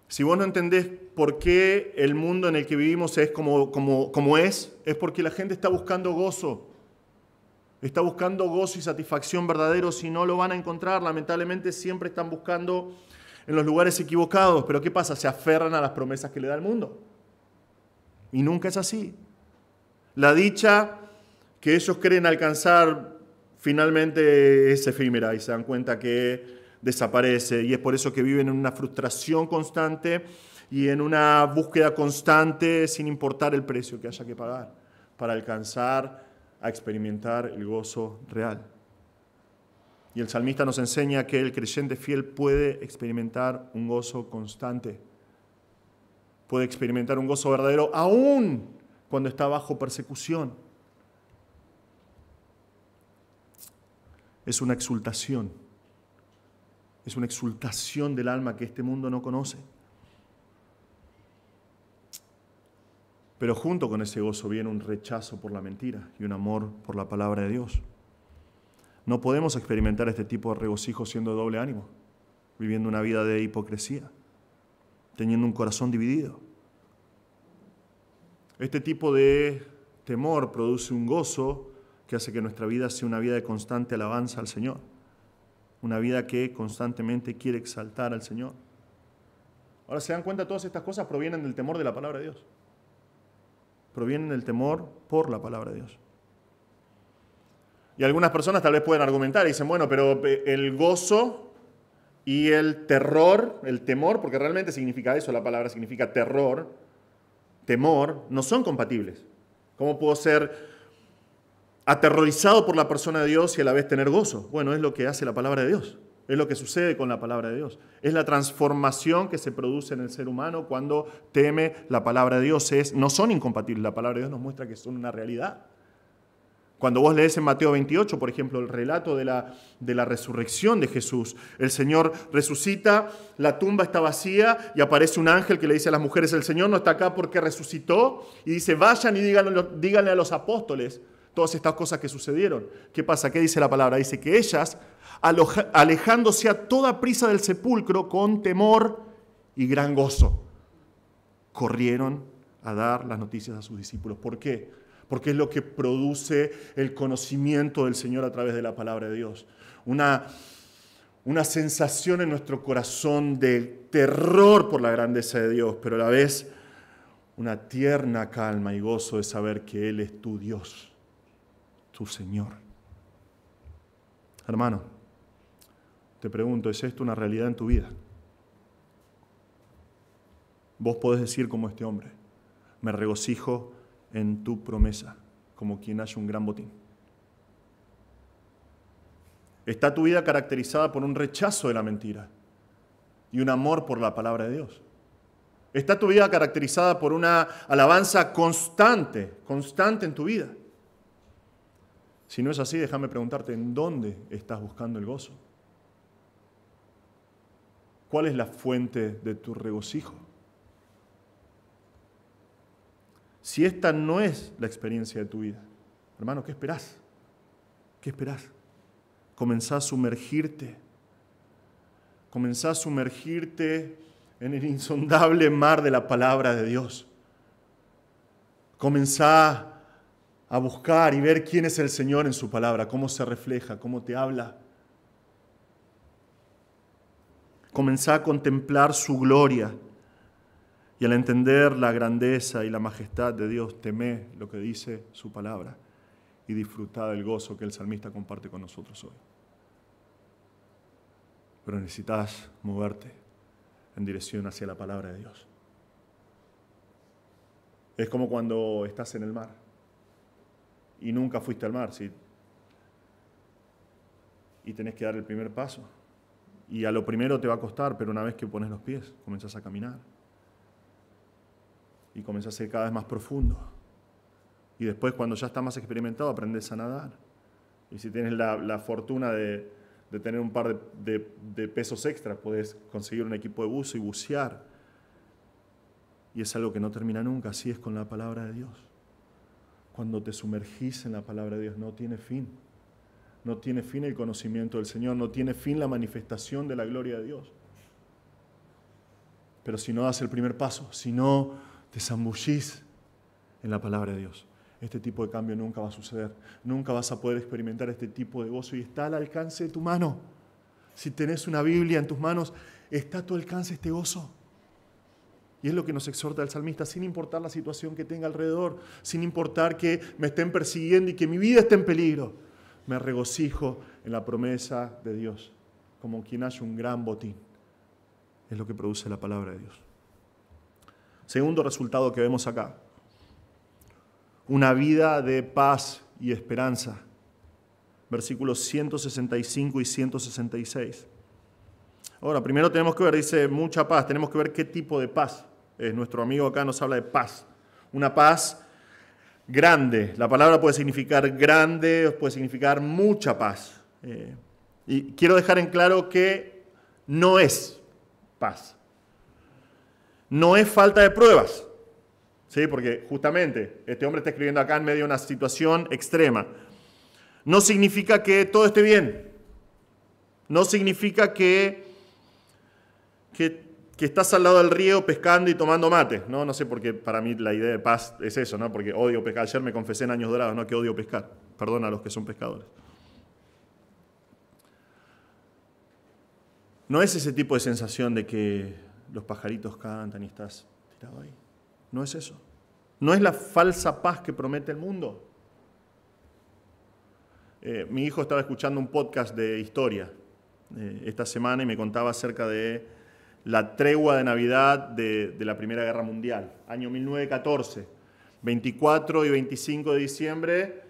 Si vos no entendés por qué el mundo en el que vivimos es como es porque la gente está buscando gozo. Está buscando gozo y satisfacción verdadero. Si no lo van a encontrar, lamentablemente siempre están buscando en los lugares equivocados. Pero ¿qué pasa? Se aferran a las promesas que le da el mundo. Y nunca es así. La dicha que ellos creen alcanzar finalmente es efímera y se dan cuenta que desaparece. Y es por eso que viven en una frustración constante y en una búsqueda constante sin importar el precio que haya que pagar para alcanzar a experimentar el gozo real. Y el salmista nos enseña que el creyente fiel puede experimentar un gozo constante. Puede experimentar un gozo verdadero aún cuando está bajo persecución. Es una exultación. Es una exultación del alma que este mundo no conoce. Pero junto con ese gozo viene un rechazo por la mentira y un amor por la palabra de Dios. No podemos experimentar este tipo de regocijo siendo de doble ánimo, viviendo una vida de hipocresía, teniendo un corazón dividido. Este tipo de temor produce un gozo que hace que nuestra vida sea una vida de constante alabanza al Señor, una vida que constantemente quiere exaltar al Señor. Ahora, ¿se dan cuenta? Todas estas cosas provienen del temor de la palabra de Dios. Provienen del temor por la palabra de Dios. Y algunas personas tal vez pueden argumentar y dicen, bueno, pero el gozo y el terror, el temor, porque realmente significa eso, la palabra significa terror, temor, no son compatibles. ¿Cómo puedo ser aterrorizado por la persona de Dios y a la vez tener gozo? Bueno, es lo que hace la palabra de Dios. Es lo que sucede con la palabra de Dios. Es la transformación que se produce en el ser humano cuando teme la palabra de Dios. No son incompatibles. La palabra de Dios nos muestra que son una realidad. Cuando vos lees en Mateo 28, por ejemplo, el relato de la resurrección de Jesús, el Señor resucita, la tumba está vacía y aparece un ángel que le dice a las mujeres, el Señor no está acá porque resucitó, y dice, vayan y díganle a los apóstoles todas estas cosas que sucedieron. ¿Qué pasa? ¿Qué dice la palabra? Dice que ellas, alejándose a toda prisa del sepulcro con temor y gran gozo, corrieron a dar las noticias a sus discípulos. ¿Por qué? Porque es lo que produce el conocimiento del Señor a través de la palabra de Dios. Una sensación en nuestro corazón de terror por la grandeza de Dios, pero a la vez una tierna calma y gozo de saber que Él es tu Dios, tu Señor. Hermano, te pregunto, ¿es esto una realidad en tu vida? Vos podés decir como este hombre, me regocijo en tu promesa, como quien haya un gran botín. ¿Está tu vida caracterizada por un rechazo de la mentira y un amor por la palabra de Dios? ¿Está tu vida caracterizada por una alabanza constante en tu vida? Si no es así, déjame preguntarte, ¿en dónde estás buscando el gozo? ¿Cuál es la fuente de tu regocijo? Si esta no es la experiencia de tu vida, hermano, ¿qué esperás? ¿Qué esperás? Comenzá a sumergirte. Comenzá a sumergirte en el insondable mar de la palabra de Dios. Comenzá a buscar y ver quién es el Señor en su palabra, cómo se refleja, cómo te habla. Comenzá a contemplar su gloria y al entender la grandeza y la majestad de Dios, temé lo que dice su palabra y disfrutá del gozo que el salmista comparte con nosotros hoy. Pero necesitas moverte en dirección hacia la palabra de Dios. Es como cuando estás en el mar y nunca fuiste al mar, ¿sí? Y tenés que dar el primer paso. Y a lo primero te va a costar, pero una vez que pones los pies, comenzás a caminar. Y comenzás a ser cada vez más profundo. Y después, cuando ya estás más experimentado, aprendes a nadar. Y si tienes la fortuna de tener un par de pesos extras, podés conseguir un equipo de buzo y bucear. Y es algo que no termina nunca, así es con la palabra de Dios. Cuando te sumergís en la palabra de Dios, no tiene fin. No tiene fin el conocimiento del Señor, no tiene fin la manifestación de la gloria de Dios. Pero si no das el primer paso, si no te zambullís en la palabra de Dios, este tipo de cambio nunca va a suceder. Nunca vas a poder experimentar este tipo de gozo y está al alcance de tu mano. Si tenés una Biblia en tus manos, está a tu alcance este gozo. Y es lo que nos exhorta el salmista, sin importar la situación que tenga alrededor, sin importar que me estén persiguiendo y que mi vida esté en peligro. Me regocijo en la promesa de Dios, como quien haya un gran botín. Es lo que produce la palabra de Dios. Segundo resultado que vemos acá. Una vida de paz y esperanza. Versículos 165 y 166. Ahora, primero tenemos que ver, dice, mucha paz. Tenemos que ver qué tipo de paz es. Nuestro amigo acá nos habla de paz. Una paz grande. La palabra puede significar grande, puede significar mucha paz. Y quiero dejar en claro que no es paz. No es falta de pruebas. ¿Sí? Porque justamente este hombre está escribiendo acá en medio de una situación extrema. No significa que todo esté bien. No significa que estás al lado del río pescando y tomando mate. No sé por qué para mí la idea de paz es eso, ¿no? Porque odio pescar. Ayer me confesé en Años Dorados, ¿no? Que odio pescar. Perdón a los que son pescadores. No es ese tipo de sensación de que los pajaritos cantan y estás tirado ahí. No es eso. No es la falsa paz que promete el mundo. Mi hijo estaba escuchando un podcast de historia esta semana y me contaba acerca de la tregua de Navidad de la Primera Guerra Mundial, año 1914. 24 y 25 de diciembre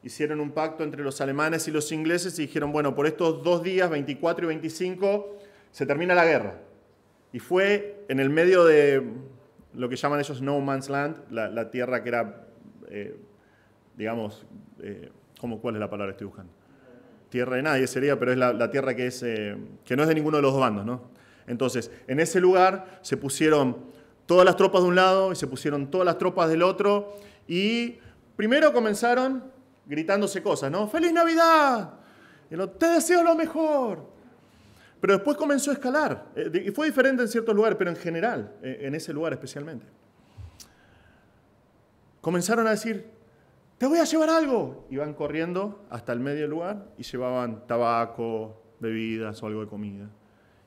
hicieron un pacto entre los alemanes y los ingleses y dijeron, bueno, por estos 2 días, 24 y 25, se termina la guerra. Y fue en el medio de lo que llaman ellos No Man's Land, la tierra que era, ¿cuál es la palabra que estoy buscando? Tierra de nadie sería, pero es la tierra que no es de ninguno de los dos bandos, ¿no? Entonces, en ese lugar se pusieron todas las tropas de un lado y se pusieron todas las tropas del otro y primero comenzaron gritándose cosas, ¿no? ¡Feliz Navidad! Y te deseo lo mejor. Pero después comenzó a escalar. Y fue diferente en ciertos lugares, pero en general, en ese lugar especialmente. Comenzaron a decir, te voy a llevar algo. Iban corriendo hasta el medio del lugar y llevaban tabaco, bebidas o algo de comida.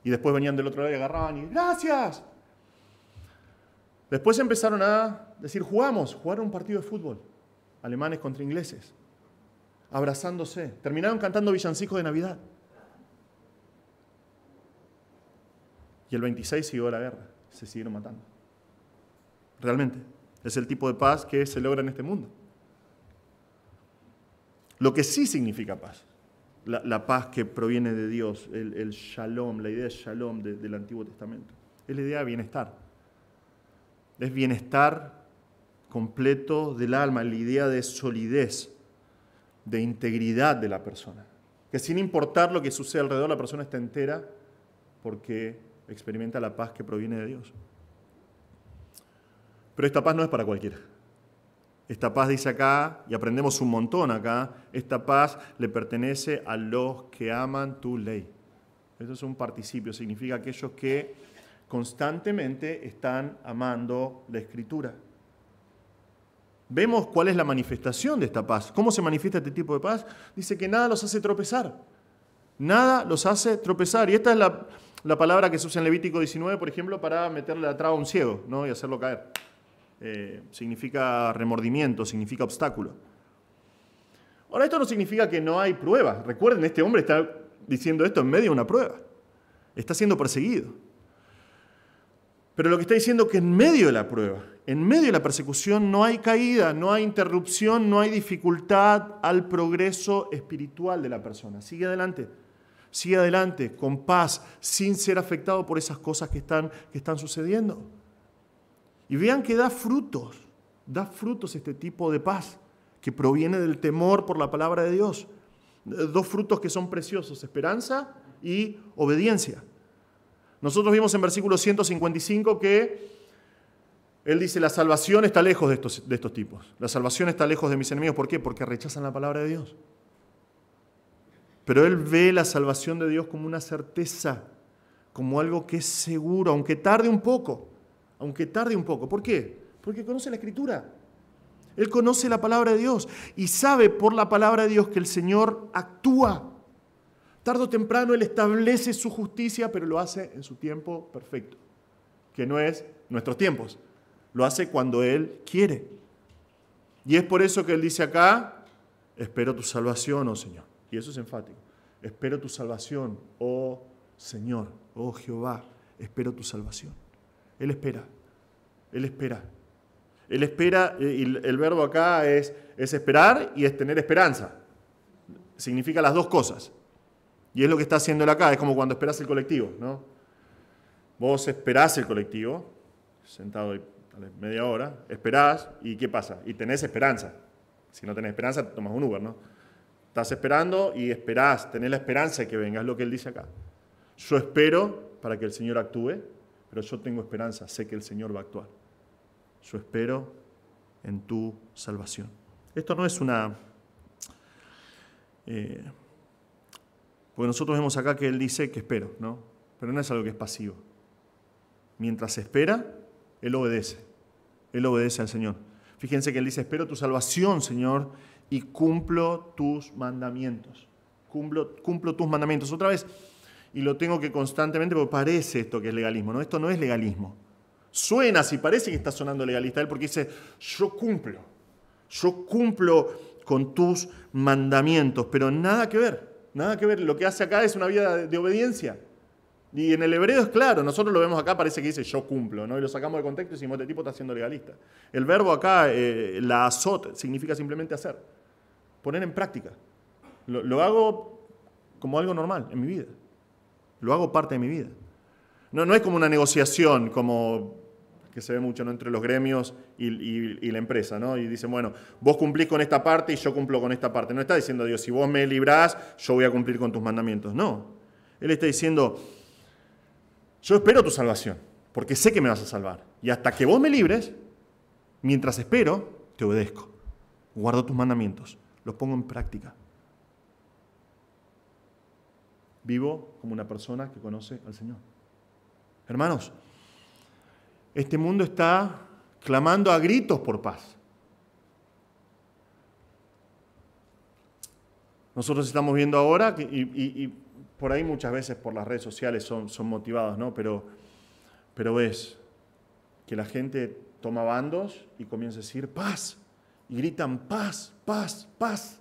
Y después venían del otro lado y agarraban y ¡gracias! Después empezaron a decir, jugaron un partido de fútbol. Alemanes contra ingleses. Abrazándose. Terminaron cantando villancicos de Navidad. Y el 26 siguió la guerra. Se siguieron matando. Realmente. Es el tipo de paz que se logra en este mundo. Lo que sí significa paz la paz que proviene de Dios, el shalom, la idea de shalom del Antiguo Testamento. Es la idea de bienestar. Es bienestar completo del alma, la idea de solidez, de integridad de la persona. Que sin importar lo que sucede alrededor, la persona está entera porque experimenta la paz que proviene de Dios. Pero esta paz no es para cualquiera. Esta paz, dice acá, y aprendemos un montón acá, esta paz le pertenece a los que aman tu ley. Eso es un participio, significa aquellos que constantemente están amando la Escritura. Vemos cuál es la manifestación de esta paz. ¿Cómo se manifiesta este tipo de paz? Dice que nada los hace tropezar. Nada los hace tropezar. Y esta es la palabra que se usa en Levítico 19, por ejemplo, para meterle la traba a un ciego, ¿no? Y hacerlo caer. Significa remordimiento, significa obstáculo. Ahora, esto no significa que no hay pruebas. Recuerden, este hombre está diciendo esto en medio de una prueba. Está siendo perseguido. Pero lo que está diciendo es que en medio de la prueba, en medio de la persecución, no hay caída, no hay interrupción, no hay dificultad al progreso espiritual de la persona. Sigue adelante, con paz, sin ser afectado por esas cosas que están sucediendo. Y vean que da frutos este tipo de paz, que proviene del temor por la palabra de Dios. Dos frutos que son preciosos, esperanza y obediencia. Nosotros vimos en versículo 155 que él dice, la salvación está lejos de estos tipos. La salvación está lejos de mis enemigos. ¿Por qué? Porque rechazan la palabra de Dios. Pero él ve la salvación de Dios como una certeza, como algo que es seguro, aunque tarde un poco. ¿Por qué? Porque conoce la Escritura. Él conoce la palabra de Dios y sabe por la palabra de Dios que el Señor actúa. Tarde o temprano Él establece su justicia, pero lo hace en su tiempo perfecto, que no es nuestros tiempos. Lo hace cuando Él quiere. Y es por eso que Él dice acá, espero tu salvación, oh Señor. Y eso es enfático. Espero tu salvación, oh Señor, oh Jehová, espero tu salvación. Él espera. Él espera. Él espera, y el verbo acá es esperar y es tener esperanza. Significa las dos cosas. Y es lo que está haciendo él acá, es como cuando esperás el colectivo, ¿no? Vos esperás el colectivo, sentado ahí media hora, esperás, ¿y qué pasa? Y tenés esperanza. Si no tenés esperanza, tomás un Uber, ¿no? Estás esperando y esperás, tenés la esperanza de que venga, es lo que él dice acá. Yo espero para que el Señor actúe, pero yo tengo esperanza, sé que el Señor va a actuar. Yo espero en tu salvación. Esto no es una... porque nosotros vemos acá que él dice que espero, ¿no? Pero no es algo que es pasivo. Mientras espera, él obedece. Él obedece al Señor. Fíjense que él dice, espero tu salvación, Señor, y cumplo tus mandamientos. Cumplo tus mandamientos. Otra vez, y lo tengo que constantemente, porque parece esto que es legalismo, ¿no? Esto no es legalismo. Suena así, parece que está sonando legalista él, porque dice, yo cumplo con tus mandamientos, pero nada que ver. Nada que ver, lo que hace acá es una vida de obediencia. Y en el hebreo es claro, nosotros lo vemos acá, parece que dice yo cumplo, ¿no? Y lo sacamos de contexto y decimos, este tipo está siendo legalista. El verbo acá, la azot, significa simplemente hacer, poner en práctica. Lo hago como algo normal en mi vida. Lo hago parte de mi vida. No es como una negociación, como que se ve mucho, ¿no? Entre los gremios y la empresa, ¿no? Y dicen, bueno, vos cumplís con esta parte y yo cumplo con esta parte. No está diciendo Dios, si vos me librás, yo voy a cumplir con tus mandamientos. No. Él está diciendo, yo espero tu salvación, porque sé que me vas a salvar. Y hasta que vos me libres, mientras espero, te obedezco. Guardo tus mandamientos, los pongo en práctica. Vivo como una persona que conoce al Señor. Hermanos, este mundo está clamando a gritos por paz. Nosotros estamos viendo ahora, y por ahí muchas veces por las redes sociales son motivados, ¿no? Pero ves que la gente toma bandos y comienza a decir paz, y gritan paz, paz, paz.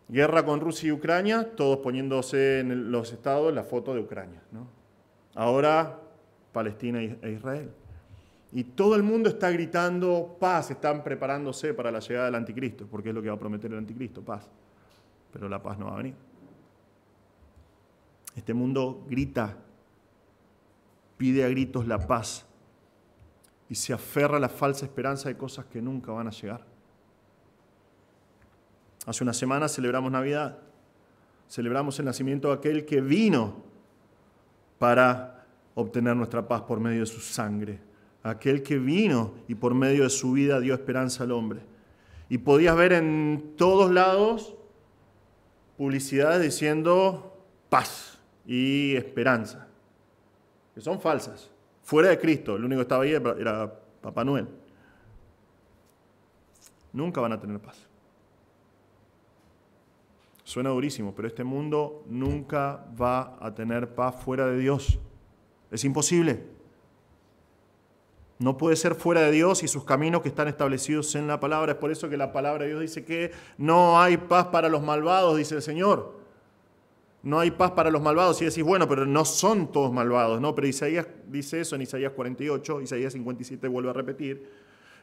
Guerra con Rusia y Ucrania, todos poniéndose en los estados la foto de Ucrania, ¿no? Ahora Palestina e Israel. Y todo el mundo está gritando paz, están preparándose para la llegada del anticristo, porque es lo que va a prometer el anticristo, paz. pero la paz no va a venir. Este mundo grita, pide a gritos la paz y se aferra a la falsa esperanza de cosas que nunca van a llegar. Hace una semana celebramos Navidad, celebramos el nacimiento de aquel que vino para obtener nuestra paz por medio de su sangre, aquel que vino y por medio de su vida dio esperanza al hombre. Y podías ver en todos lados publicidades diciendo paz y esperanza, que son falsas, fuera de Cristo. El único que estaba ahí era Papá Noel. Nunca van a tener paz. Suena durísimo, pero este mundo nunca va a tener paz fuera de Dios. Es imposible. No puede ser fuera de Dios y sus caminos que están establecidos en la palabra. Es por eso que la palabra de Dios dice que no hay paz para los malvados, dice el Señor. No hay paz para los malvados. Y decís, bueno, pero no son todos malvados, ¿no? Pero Isaías dice eso en Isaías 48, Isaías 57 vuelve a repetir.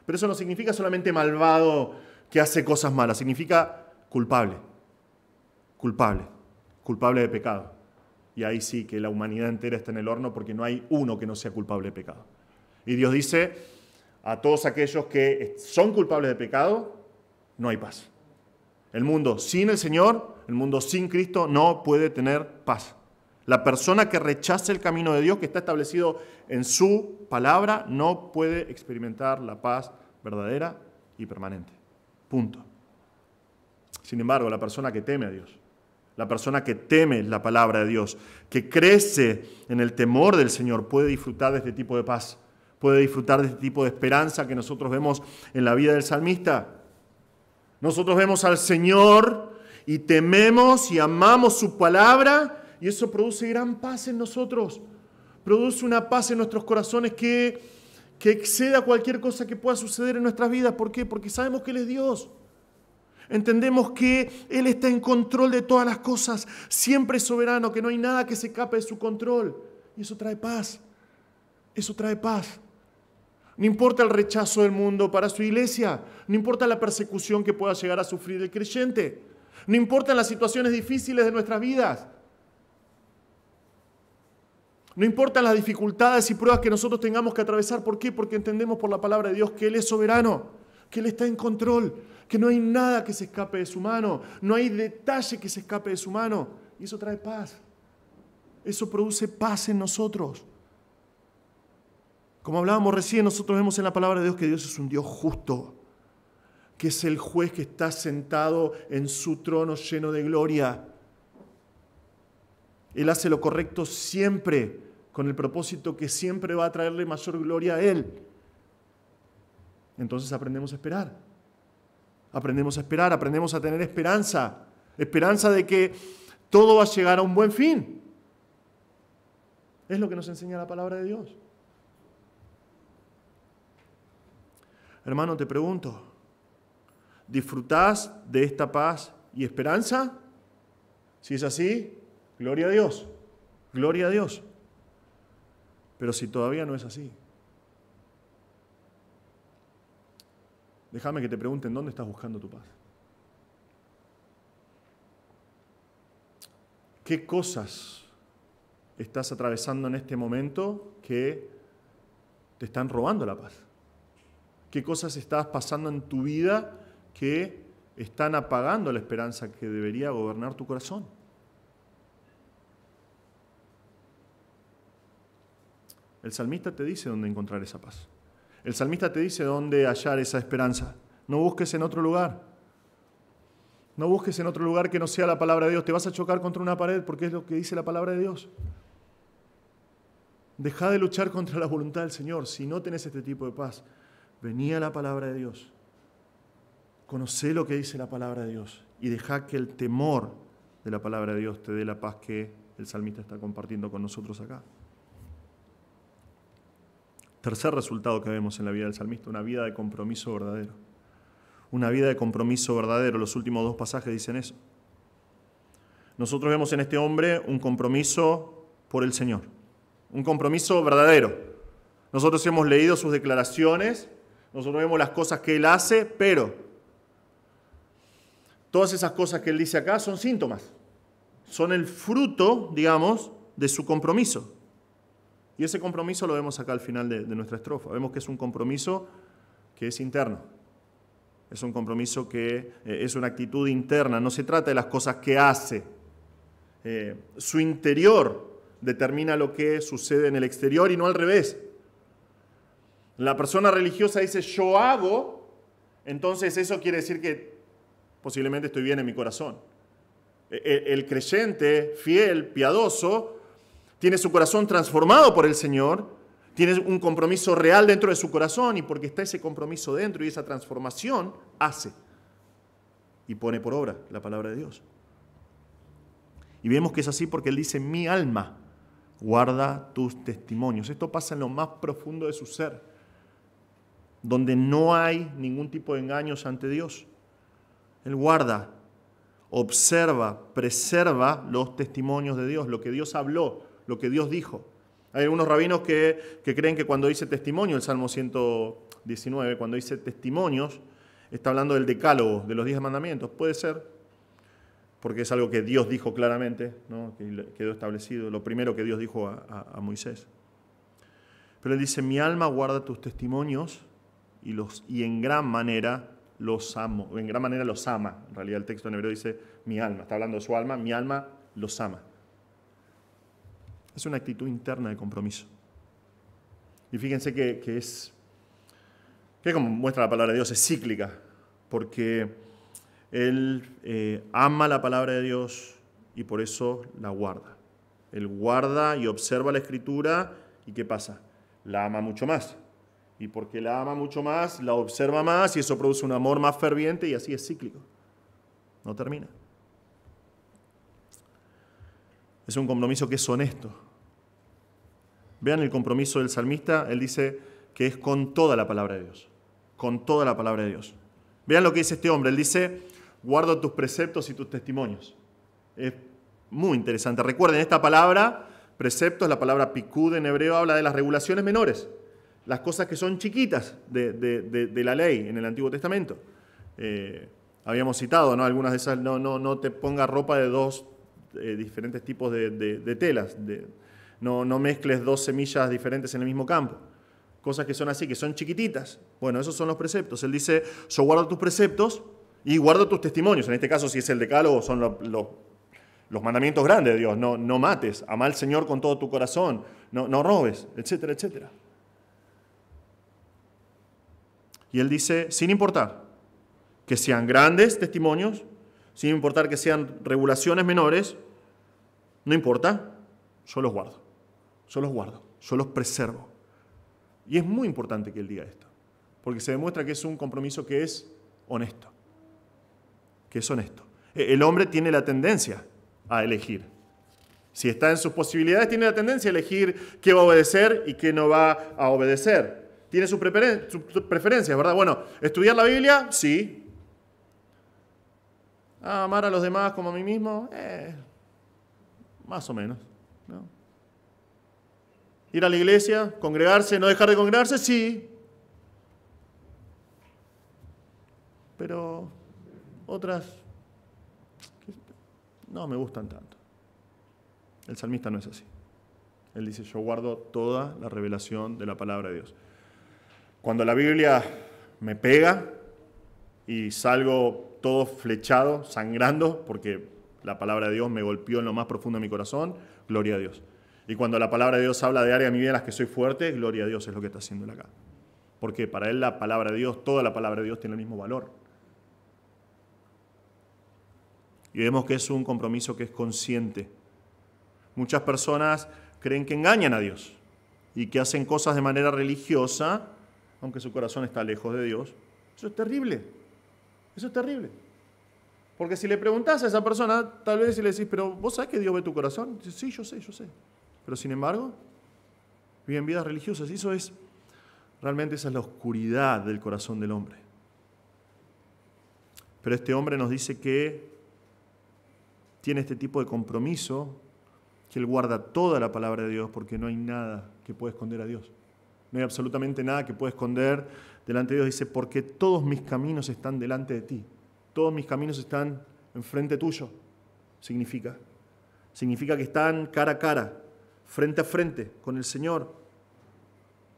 Pero eso no significa solamente malvado que hace cosas malas, significa culpable. Culpable de pecado. Y ahí sí que la humanidad entera está en el horno porque no hay uno que no sea culpable de pecado. Y Dios dice a todos aquellos que son culpables de pecado, no hay paz. El mundo sin el Señor, el mundo sin Cristo no puede tener paz. La persona que rechaza el camino de Dios que está establecido en su palabra no puede experimentar la paz verdadera y permanente. Punto. Sin embargo, la persona que teme a Dios, la persona que teme la palabra de Dios, que crece en el temor del Señor, puede disfrutar de este tipo de paz, puede disfrutar de este tipo de esperanza que nosotros vemos en la vida del salmista. Nosotros vemos al Señor y tememos y amamos su palabra y eso produce gran paz en nosotros. Produce una paz en nuestros corazones que exceda cualquier cosa que pueda suceder en nuestras vidas. ¿Por qué? Porque sabemos que Él es Dios. Entendemos que Él está en control de todas las cosas, siempre es soberano, que no hay nada que se escape de su control. Y eso trae paz. Eso trae paz. No importa el rechazo del mundo para su iglesia, no importa la persecución que pueda llegar a sufrir el creyente, no importan las situaciones difíciles de nuestras vidas, no importan las dificultades y pruebas que nosotros tengamos que atravesar. ¿Por qué? Porque entendemos por la palabra de Dios que Él es soberano, que Él está en control, que no hay nada que se escape de su mano, no hay detalle que se escape de su mano. Y eso trae paz. Eso produce paz en nosotros. Como hablábamos recién, nosotros vemos en la palabra de Dios que Dios es un Dios justo, que es el juez que está sentado en su trono lleno de gloria. Él hace lo correcto siempre, con el propósito que siempre va a traerle mayor gloria a Él. Entonces aprendemos a esperar. Aprendemos a esperar, aprendemos a tener esperanza. Esperanza de que todo va a llegar a un buen fin. Es lo que nos enseña la palabra de Dios. Hermano, te pregunto, ¿disfrutás de esta paz y esperanza? Si es así, gloria a Dios, gloria a Dios. Pero si todavía no es así, déjame que te pregunte en dónde estás buscando tu paz. ¿Qué cosas estás atravesando en este momento que te están robando la paz? ¿Qué cosas estás pasando en tu vida que están apagando la esperanza que debería gobernar tu corazón? El salmista te dice dónde encontrar esa paz. El salmista te dice dónde hallar esa esperanza. No busques en otro lugar. No busques en otro lugar que no sea la palabra de Dios. Te vas a chocar contra una pared porque es lo que dice la palabra de Dios. Deja de luchar contra la voluntad del Señor. Si no tenés este tipo de paz, vení a la palabra de Dios. Conocé lo que dice la palabra de Dios y deja que el temor de la palabra de Dios te dé la paz que el salmista está compartiendo con nosotros acá. Tercer resultado que vemos en la vida del salmista, una vida de compromiso verdadero. Una vida de compromiso verdadero. Los últimos dos pasajes dicen eso. Nosotros vemos en este hombre un compromiso por el Señor. Un compromiso verdadero. Nosotros hemos leído sus declaraciones, nosotros vemos las cosas que él hace, pero Todas esas cosas que él dice acá son síntomas, son el fruto, digamos, de su compromiso. Y ese compromiso lo vemos acá al final de nuestra estrofa. Vemos que es un compromiso que es interno. Es un compromiso que es una actitud interna. No se trata de las cosas que hace. Su interior determina lo que sucede en el exterior y no al revés. La persona religiosa dice, yo hago, entonces eso quiere decir que posiblemente estoy bien en mi corazón. El creyente, fiel, piadoso, tiene su corazón transformado por el Señor, tiene un compromiso real dentro de su corazón y porque está ese compromiso dentro y esa transformación, hace y pone por obra la palabra de Dios. Y vemos que es así porque Él dice, mi alma guarda tus testimonios. Esto pasa en lo más profundo de su ser, donde no hay ningún tipo de engaños ante Dios. Él guarda, observa, preserva los testimonios de Dios, lo que Dios habló, lo que Dios dijo. Hay algunos rabinos que creen que cuando dice testimonio, el Salmo 119, cuando dice testimonios, está hablando del decálogo, de los 10 mandamientos. Puede ser, porque es algo que Dios dijo claramente, ¿no? Que quedó establecido, lo primero que Dios dijo a Moisés. Pero Él dice, mi alma guarda tus testimonios y en gran manera los amo, o en gran manera los ama. En realidad el texto en hebreo dice, mi alma, está hablando de su alma, mi alma los ama. Es una actitud interna de compromiso. Y fíjense que como muestra la palabra de Dios, es cíclica, porque Él ama la palabra de Dios y por eso la guarda. Él guarda y observa la Escritura y ¿qué pasa? La ama mucho más. Y porque la ama mucho más, la observa más y eso produce un amor más ferviente y así es cíclico. No termina. Es un compromiso que es honesto. Vean el compromiso del salmista, él dice que es con toda la palabra de Dios. Con toda la palabra de Dios. Vean lo que dice este hombre, él dice, guardo tus preceptos y tus testimonios. Es muy interesante. Recuerden, esta palabra, preceptos, la palabra pikud en hebreo, habla de las regulaciones menores. Las cosas que son chiquitas de la ley en el Antiguo Testamento. Habíamos citado, ¿no? Algunas de esas, no te pongas ropa de dos diferentes tipos de telas, no mezcles 2 semillas diferentes en el mismo campo. Cosas que son así, que son chiquititas. Bueno, esos son los preceptos. Él dice, yo guardo tus preceptos y guardo tus testimonios. En este caso, si es el decálogo, son los mandamientos grandes de Dios. No mates, ama al Señor con todo tu corazón, no robes, etcétera, etcétera. Y él dice, sin importar que sean grandes testimonios, sin importar que sean regulaciones menores, no importa, yo los guardo, yo los preservo. Y es muy importante que él diga esto, porque se demuestra que es un compromiso que es honesto. El hombre tiene la tendencia a elegir. Si está en sus posibilidades, tiene la tendencia a elegir qué va a obedecer y qué no va a obedecer. Tiene sus preferencias, ¿verdad? Bueno, ¿estudiar la Biblia? Sí. ¿Amar a los demás como a mí mismo? Más o menos, ¿no? ¿Ir a la iglesia? ¿Congregarse? ¿No dejar de congregarse? Sí. Pero otras no me gustan tanto. El salmista no es así. Él dice, yo guardo toda la revelación de la palabra de Dios. Cuando la Biblia me pega y salgo todo flechado, sangrando, porque la palabra de Dios me golpeó en lo más profundo de mi corazón, gloria a Dios. Y cuando la palabra de Dios habla de áreas de mi vida en las que soy fuerte, gloria a Dios es lo que está haciendo él acá. Porque para él la palabra de Dios, toda la palabra de Dios tiene el mismo valor. Y vemos que es un compromiso que es consciente. Muchas personas creen que engañan a Dios y que hacen cosas de manera religiosa, aunque su corazón está lejos de Dios. Eso es terrible. Eso es terrible. Porque si le preguntás a esa persona, tal vez le decís, pero ¿vos sabés que Dios ve tu corazón? Dice, sí, yo sé. Pero sin embargo, viven vidas religiosas. Y realmente esa es la oscuridad del corazón del hombre. Pero este hombre nos dice que tiene este tipo de compromiso, que él guarda toda la palabra de Dios, porque no hay nada que pueda esconder a Dios. No hay absolutamente nada que pueda esconder delante de Dios. Dice, porque todos mis caminos están delante de ti. Todos mis caminos están enfrente tuyo. Significa que están cara a cara, frente a frente con el Señor.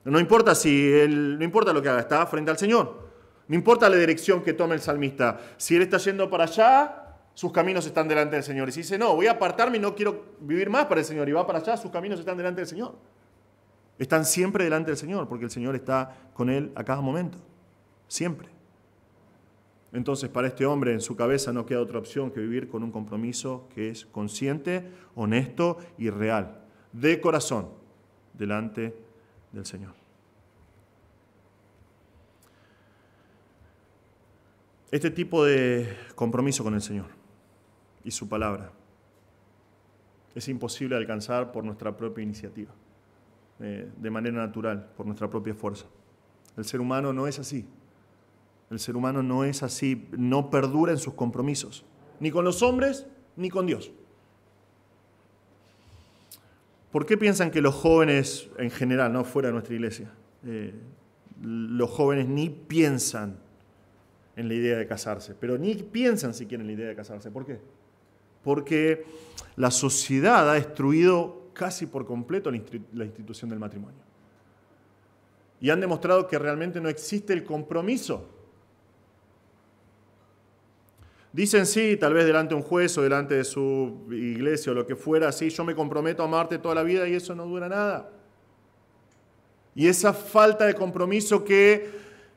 No importa no importa lo que haga, está frente al Señor. No importa la dirección que tome el salmista. Si él está yendo para allá, sus caminos están delante del Señor. Y si dice, no, voy a apartarme y no quiero vivir más para el Señor, y va para allá, sus caminos están delante del Señor. Están siempre delante del Señor, porque el Señor está con él a cada momento. Siempre. Entonces, para este hombre, en su cabeza no queda otra opción que vivir con un compromiso que es consciente, honesto y real, de corazón, delante del Señor. Este tipo de compromiso con el Señor y su palabra es imposible de alcanzar por nuestra propia iniciativa, de manera natural, por nuestra propia fuerza. El ser humano no es así. El ser humano no es así, no perdura en sus compromisos, ni con los hombres, ni con Dios. ¿Por qué piensan que los jóvenes, en general, no fuera de nuestra iglesia, los jóvenes ni piensan en la idea de casarse, pero ni piensan siquiera en la idea de casarse? ¿Por qué? Porque la sociedad ha destruido casi por completo la institución del matrimonio. Y han demostrado que realmente no existe el compromiso. Dicen sí, tal vez delante de un juez o delante de su iglesia o lo que fuera, sí, yo me comprometo a amarte toda la vida, y eso no dura nada. Y esa falta de compromiso que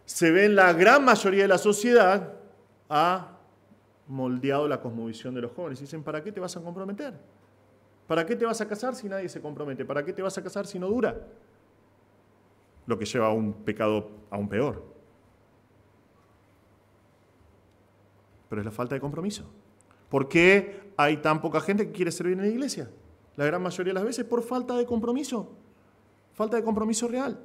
se ve en la gran mayoría de la sociedad ha moldeado la cosmovisión de los jóvenes. Dicen, ¿para qué te vas a comprometer? ¿Para qué te vas a casar si nadie se compromete? ¿Para qué te vas a casar si no dura? Lo que lleva a un pecado aún peor. Pero es la falta de compromiso. ¿Por qué hay tan poca gente que quiere servir en la iglesia? La gran mayoría de las veces por falta de compromiso. Falta de compromiso real.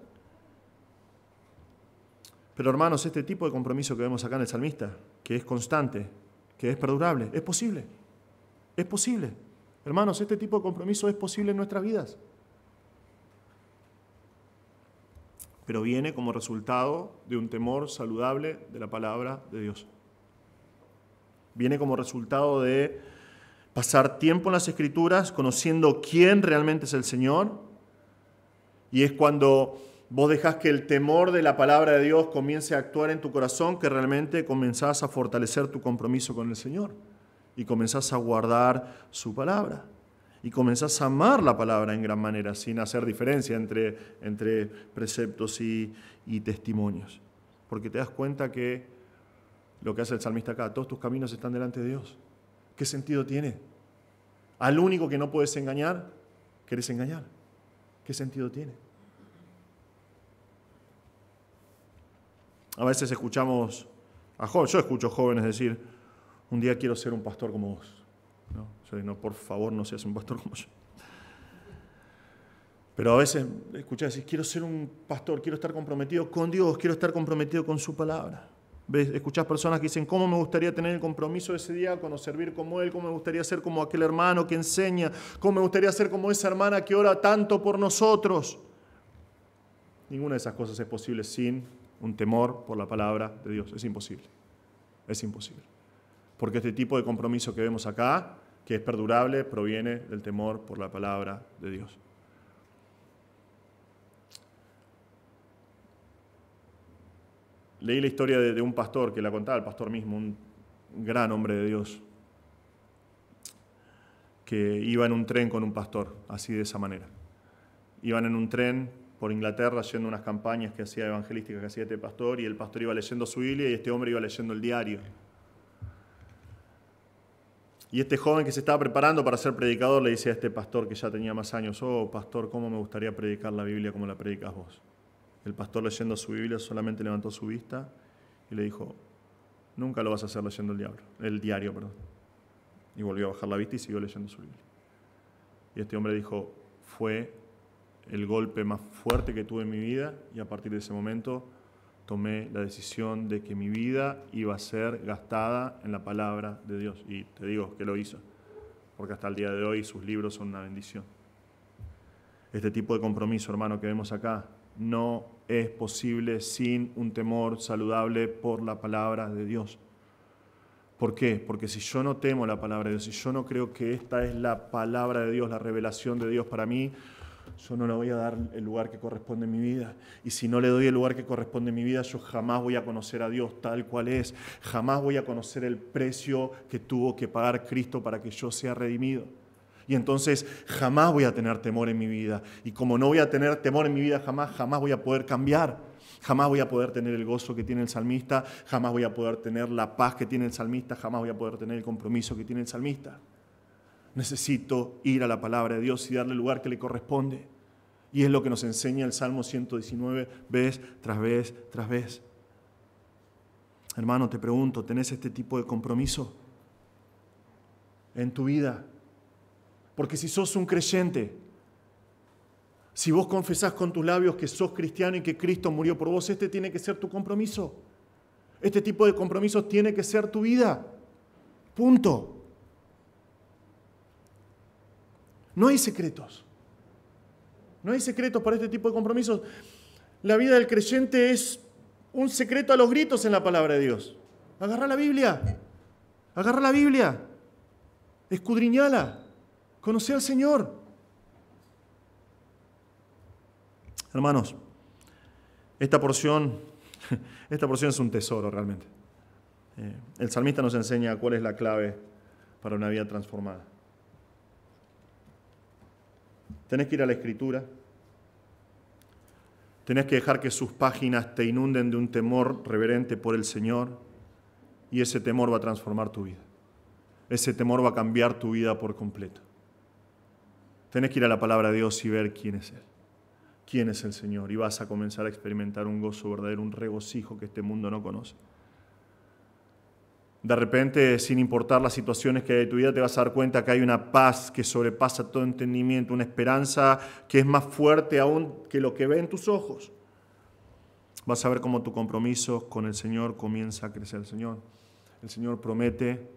Pero hermanos, este tipo de compromiso que vemos acá en el salmista, que es constante, que es perdurable, es posible. Es posible. Hermanos, este tipo de compromiso es posible en nuestras vidas. Pero viene como resultado de un temor saludable de la palabra de Dios. Viene como resultado de pasar tiempo en las Escrituras, conociendo quién realmente es el Señor. Y es cuando vos dejás que el temor de la palabra de Dios comience a actuar en tu corazón, que realmente comenzás a fortalecer tu compromiso con el Señor. Y comenzás a guardar su palabra. Y comenzás a amar la palabra en gran manera, sin hacer diferencia entre preceptos y testimonios. Porque te das cuenta que lo que hace el salmista acá, todos tus caminos están delante de Dios. ¿Qué sentido tiene? Al único que no puedes engañar, ¿querés engañar? ¿Qué sentido tiene? A veces escuchamos a jóvenes, yo escucho jóvenes decir, un día quiero ser un pastor como vos. No, yo digo, no, por favor, no seas un pastor como yo. Pero a veces escuchás decir, quiero ser un pastor, quiero estar comprometido con Dios, quiero estar comprometido con su palabra. Escuchás personas que dicen, ¿cómo me gustaría tener el compromiso de ese diácono, servir como él? ¿Cómo me gustaría ser como aquel hermano que enseña? ¿Cómo me gustaría ser como esa hermana que ora tanto por nosotros? Ninguna de esas cosas es posible sin un temor por la palabra de Dios. Es imposible. Es imposible. Porque este tipo de compromiso que vemos acá, que es perdurable, proviene del temor por la palabra de Dios. Leí la historia de un pastor que la contaba el pastor mismo, un gran hombre de Dios, que iba en un tren con un pastor, así de esa manera. Iban en un tren por Inglaterra yendo a unas campañas que hacía evangelísticas que hacía este pastor, y el pastor iba leyendo su Biblia y este hombre iba leyendo el diario. Y este joven que se estaba preparando para ser predicador le dice a este pastor que ya tenía más años, oh pastor, ¿cómo me gustaría predicar la Biblia como la predicas vos? El pastor, leyendo su Biblia, solamente levantó su vista y le dijo, nunca lo vas a hacer leyendo el diario. Y volvió a bajar la vista y siguió leyendo su Biblia. Y este hombre dijo, fue el golpe más fuerte que tuve en mi vida, y a partir de ese momento tomé la decisión de que mi vida iba a ser gastada en la palabra de Dios. Y te digo que lo hizo, porque hasta el día de hoy sus libros son una bendición. Este tipo de compromiso, hermano, que vemos acá, no es posible sin un temor saludable por la palabra de Dios. ¿Por qué? Porque si yo no temo la palabra de Dios, si yo no creo que esta es la palabra de Dios, la revelación de Dios para mí, yo no le voy a dar el lugar que corresponde en mi vida. Y si no le doy el lugar que corresponde en mi vida, yo jamás voy a conocer a Dios tal cual es. Jamás voy a conocer el precio que tuvo que pagar Cristo para que yo sea redimido. Y entonces jamás voy a tener temor en mi vida. Y como no voy a tener temor en mi vida jamás voy a poder cambiar. Jamás voy a poder tener el gozo que tiene el salmista. Jamás voy a poder tener la paz que tiene el salmista. Jamás voy a poder tener el compromiso que tiene el salmista. Necesito ir a la palabra de Dios y darle el lugar que le corresponde. Y es lo que nos enseña el Salmo 119 vez tras vez tras vez. Hermano, te pregunto, ¿tenés este tipo de compromiso en tu vida? Porque si sos un creyente, si vos confesás con tus labios que sos cristiano y que Cristo murió por vos, este tiene que ser tu compromiso. Este tipo de compromisos tiene que ser tu vida. Punto. No hay secretos. No hay secretos para este tipo de compromisos. La vida del creyente es un secreto a los gritos en la palabra de Dios. Agarrá la Biblia. Agarrá la Biblia. Escudriñala. Conocé al Señor. Hermanos, esta porción es un tesoro realmente. El salmista nos enseña cuál es la clave para una vida transformada. Tenés que ir a la Escritura. Tenés que dejar que sus páginas te inunden de un temor reverente por el Señor. Y ese temor va a transformar tu vida. Ese temor va a cambiar tu vida por completo. Tenés que ir a la palabra de Dios y ver quién es Él. Quién es el Señor. Y vas a comenzar a experimentar un gozo verdadero, un regocijo que este mundo no conoce. De repente, sin importar las situaciones que hay en tu vida, te vas a dar cuenta que hay una paz que sobrepasa todo entendimiento, una esperanza que es más fuerte aún que lo que ve en tus ojos. Vas a ver cómo tu compromiso con el Señor comienza a crecer. El Señor promete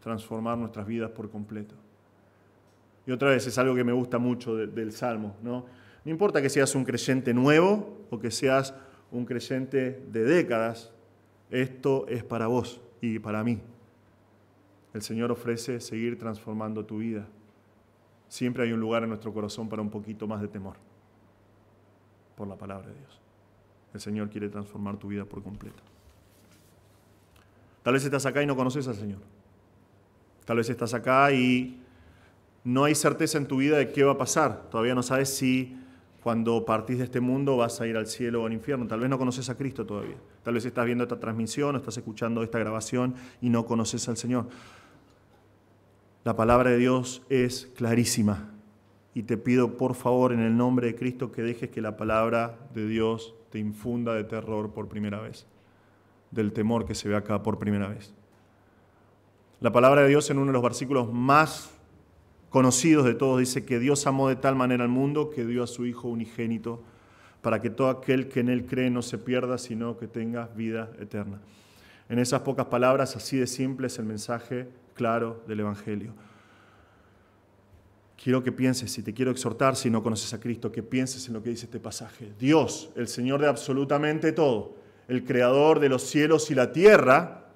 transformar nuestras vidas por completo. Y otra vez, es algo que me gusta mucho del Salmo, ¿no? No importa que seas un creyente nuevo o que seas un creyente de décadas, esto es para vos y para mí. El Señor ofrece seguir transformando tu vida. Siempre hay un lugar en nuestro corazón para un poquito más de temor por la palabra de Dios. El Señor quiere transformar tu vida por completo. Tal vez estás acá y no conoces al Señor. Tal vez estás acá y no hay certeza en tu vida de qué va a pasar. Todavía no sabes si cuando partís de este mundo vas a ir al cielo o al infierno. Tal vez no conoces a Cristo todavía. Tal vez estás viendo esta transmisión o estás escuchando esta grabación y no conoces al Señor. La palabra de Dios es clarísima. Y te pido, por favor, en el nombre de Cristo, que dejes que la palabra de Dios te infunda de terror por primera vez. Del temor que se ve acá por primera vez. La palabra de Dios en uno de los versículos más conocidos de todos dice que Dios amó de tal manera al mundo que dio a su Hijo unigénito para que todo aquel que en Él cree no se pierda, sino que tenga vida eterna. En esas pocas palabras, así de simple, es el mensaje claro del Evangelio. Quiero que pienses, si te quiero exhortar, si no conoces a Cristo, que pienses en lo que dice este pasaje. Dios, el Señor de absolutamente todo, el Creador de los cielos y la tierra,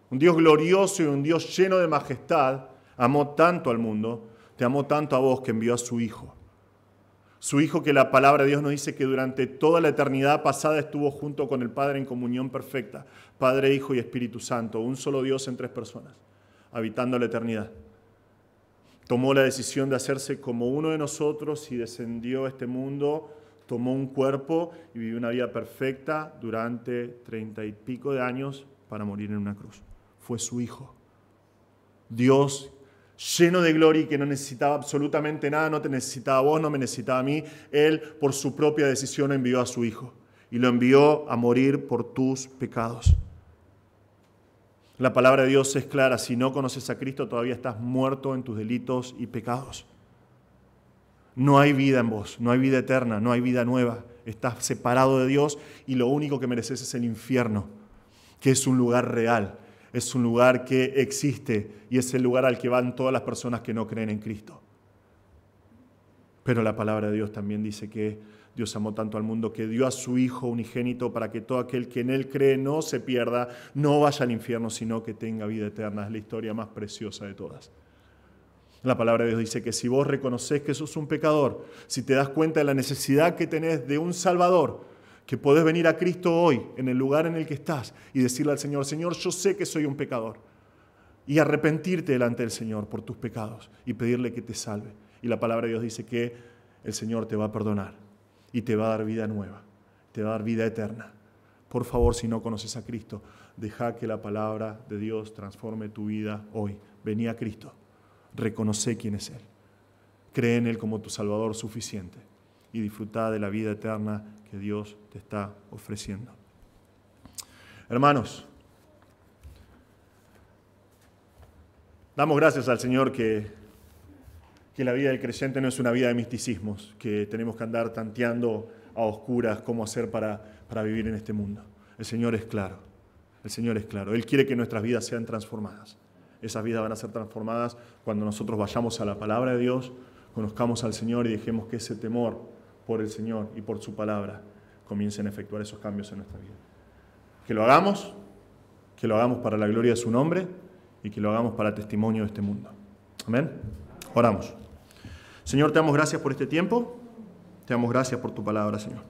un Dios glorioso y un Dios lleno de majestad, amó tanto al mundo, te amó tanto a vos que envió a su Hijo. Su Hijo que la palabra de Dios nos dice que durante toda la eternidad pasada estuvo junto con el Padre en comunión perfecta. Padre, Hijo y Espíritu Santo, un solo Dios en tres personas, habitando la eternidad. Tomó la decisión de hacerse como uno de nosotros y descendió a este mundo, tomó un cuerpo y vivió una vida perfecta durante 30 y pico de años para morir en una cruz. Fue su Hijo. Dios lleno de gloria y que no necesitaba absolutamente nada, no te necesitaba a vos, no me necesitaba a mí. Él, por su propia decisión, envió a su Hijo y lo envió a morir por tus pecados. La palabra de Dios es clara, si no conoces a Cristo todavía estás muerto en tus delitos y pecados. No hay vida en vos, no hay vida eterna, no hay vida nueva. Estás separado de Dios y lo único que mereces es el infierno, que es un lugar real. Es un lugar que existe y es el lugar al que van todas las personas que no creen en Cristo. Pero la palabra de Dios también dice que Dios amó tanto al mundo que dio a su Hijo unigénito para que todo aquel que en Él cree no se pierda, no vaya al infierno, sino que tenga vida eterna. Es la historia más preciosa de todas. La palabra de Dios dice que si vos reconocés que sos un pecador, si te das cuenta de la necesidad que tenés de un Salvador, que podés venir a Cristo hoy, en el lugar en el que estás, y decirle al Señor, Señor, yo sé que soy un pecador, y arrepentirte delante del Señor por tus pecados, y pedirle que te salve. Y la palabra de Dios dice que el Señor te va a perdonar, y te va a dar vida nueva, te va a dar vida eterna. Por favor, si no conoces a Cristo, deja que la palabra de Dios transforme tu vida hoy. Vení a Cristo. Reconoce quién es Él. Cree en Él como tu Salvador suficiente y disfruta de la vida eterna que Dios te está ofreciendo. Hermanos, damos gracias al Señor que la vida del creyente no es una vida de misticismos, que tenemos que andar tanteando a oscuras cómo hacer para vivir en este mundo. El Señor es claro, el Señor es claro. Él quiere que nuestras vidas sean transformadas. Esas vidas van a ser transformadas cuando nosotros vayamos a la palabra de Dios, conozcamos al Señor y dejemos que ese temor por el Señor y por su palabra comiencen a efectuar esos cambios en nuestra vida. Que lo hagamos para la gloria de su nombre y que lo hagamos para testimonio de este mundo. Amén. Oramos. Señor, te damos gracias por este tiempo, te damos gracias por tu palabra, Señor.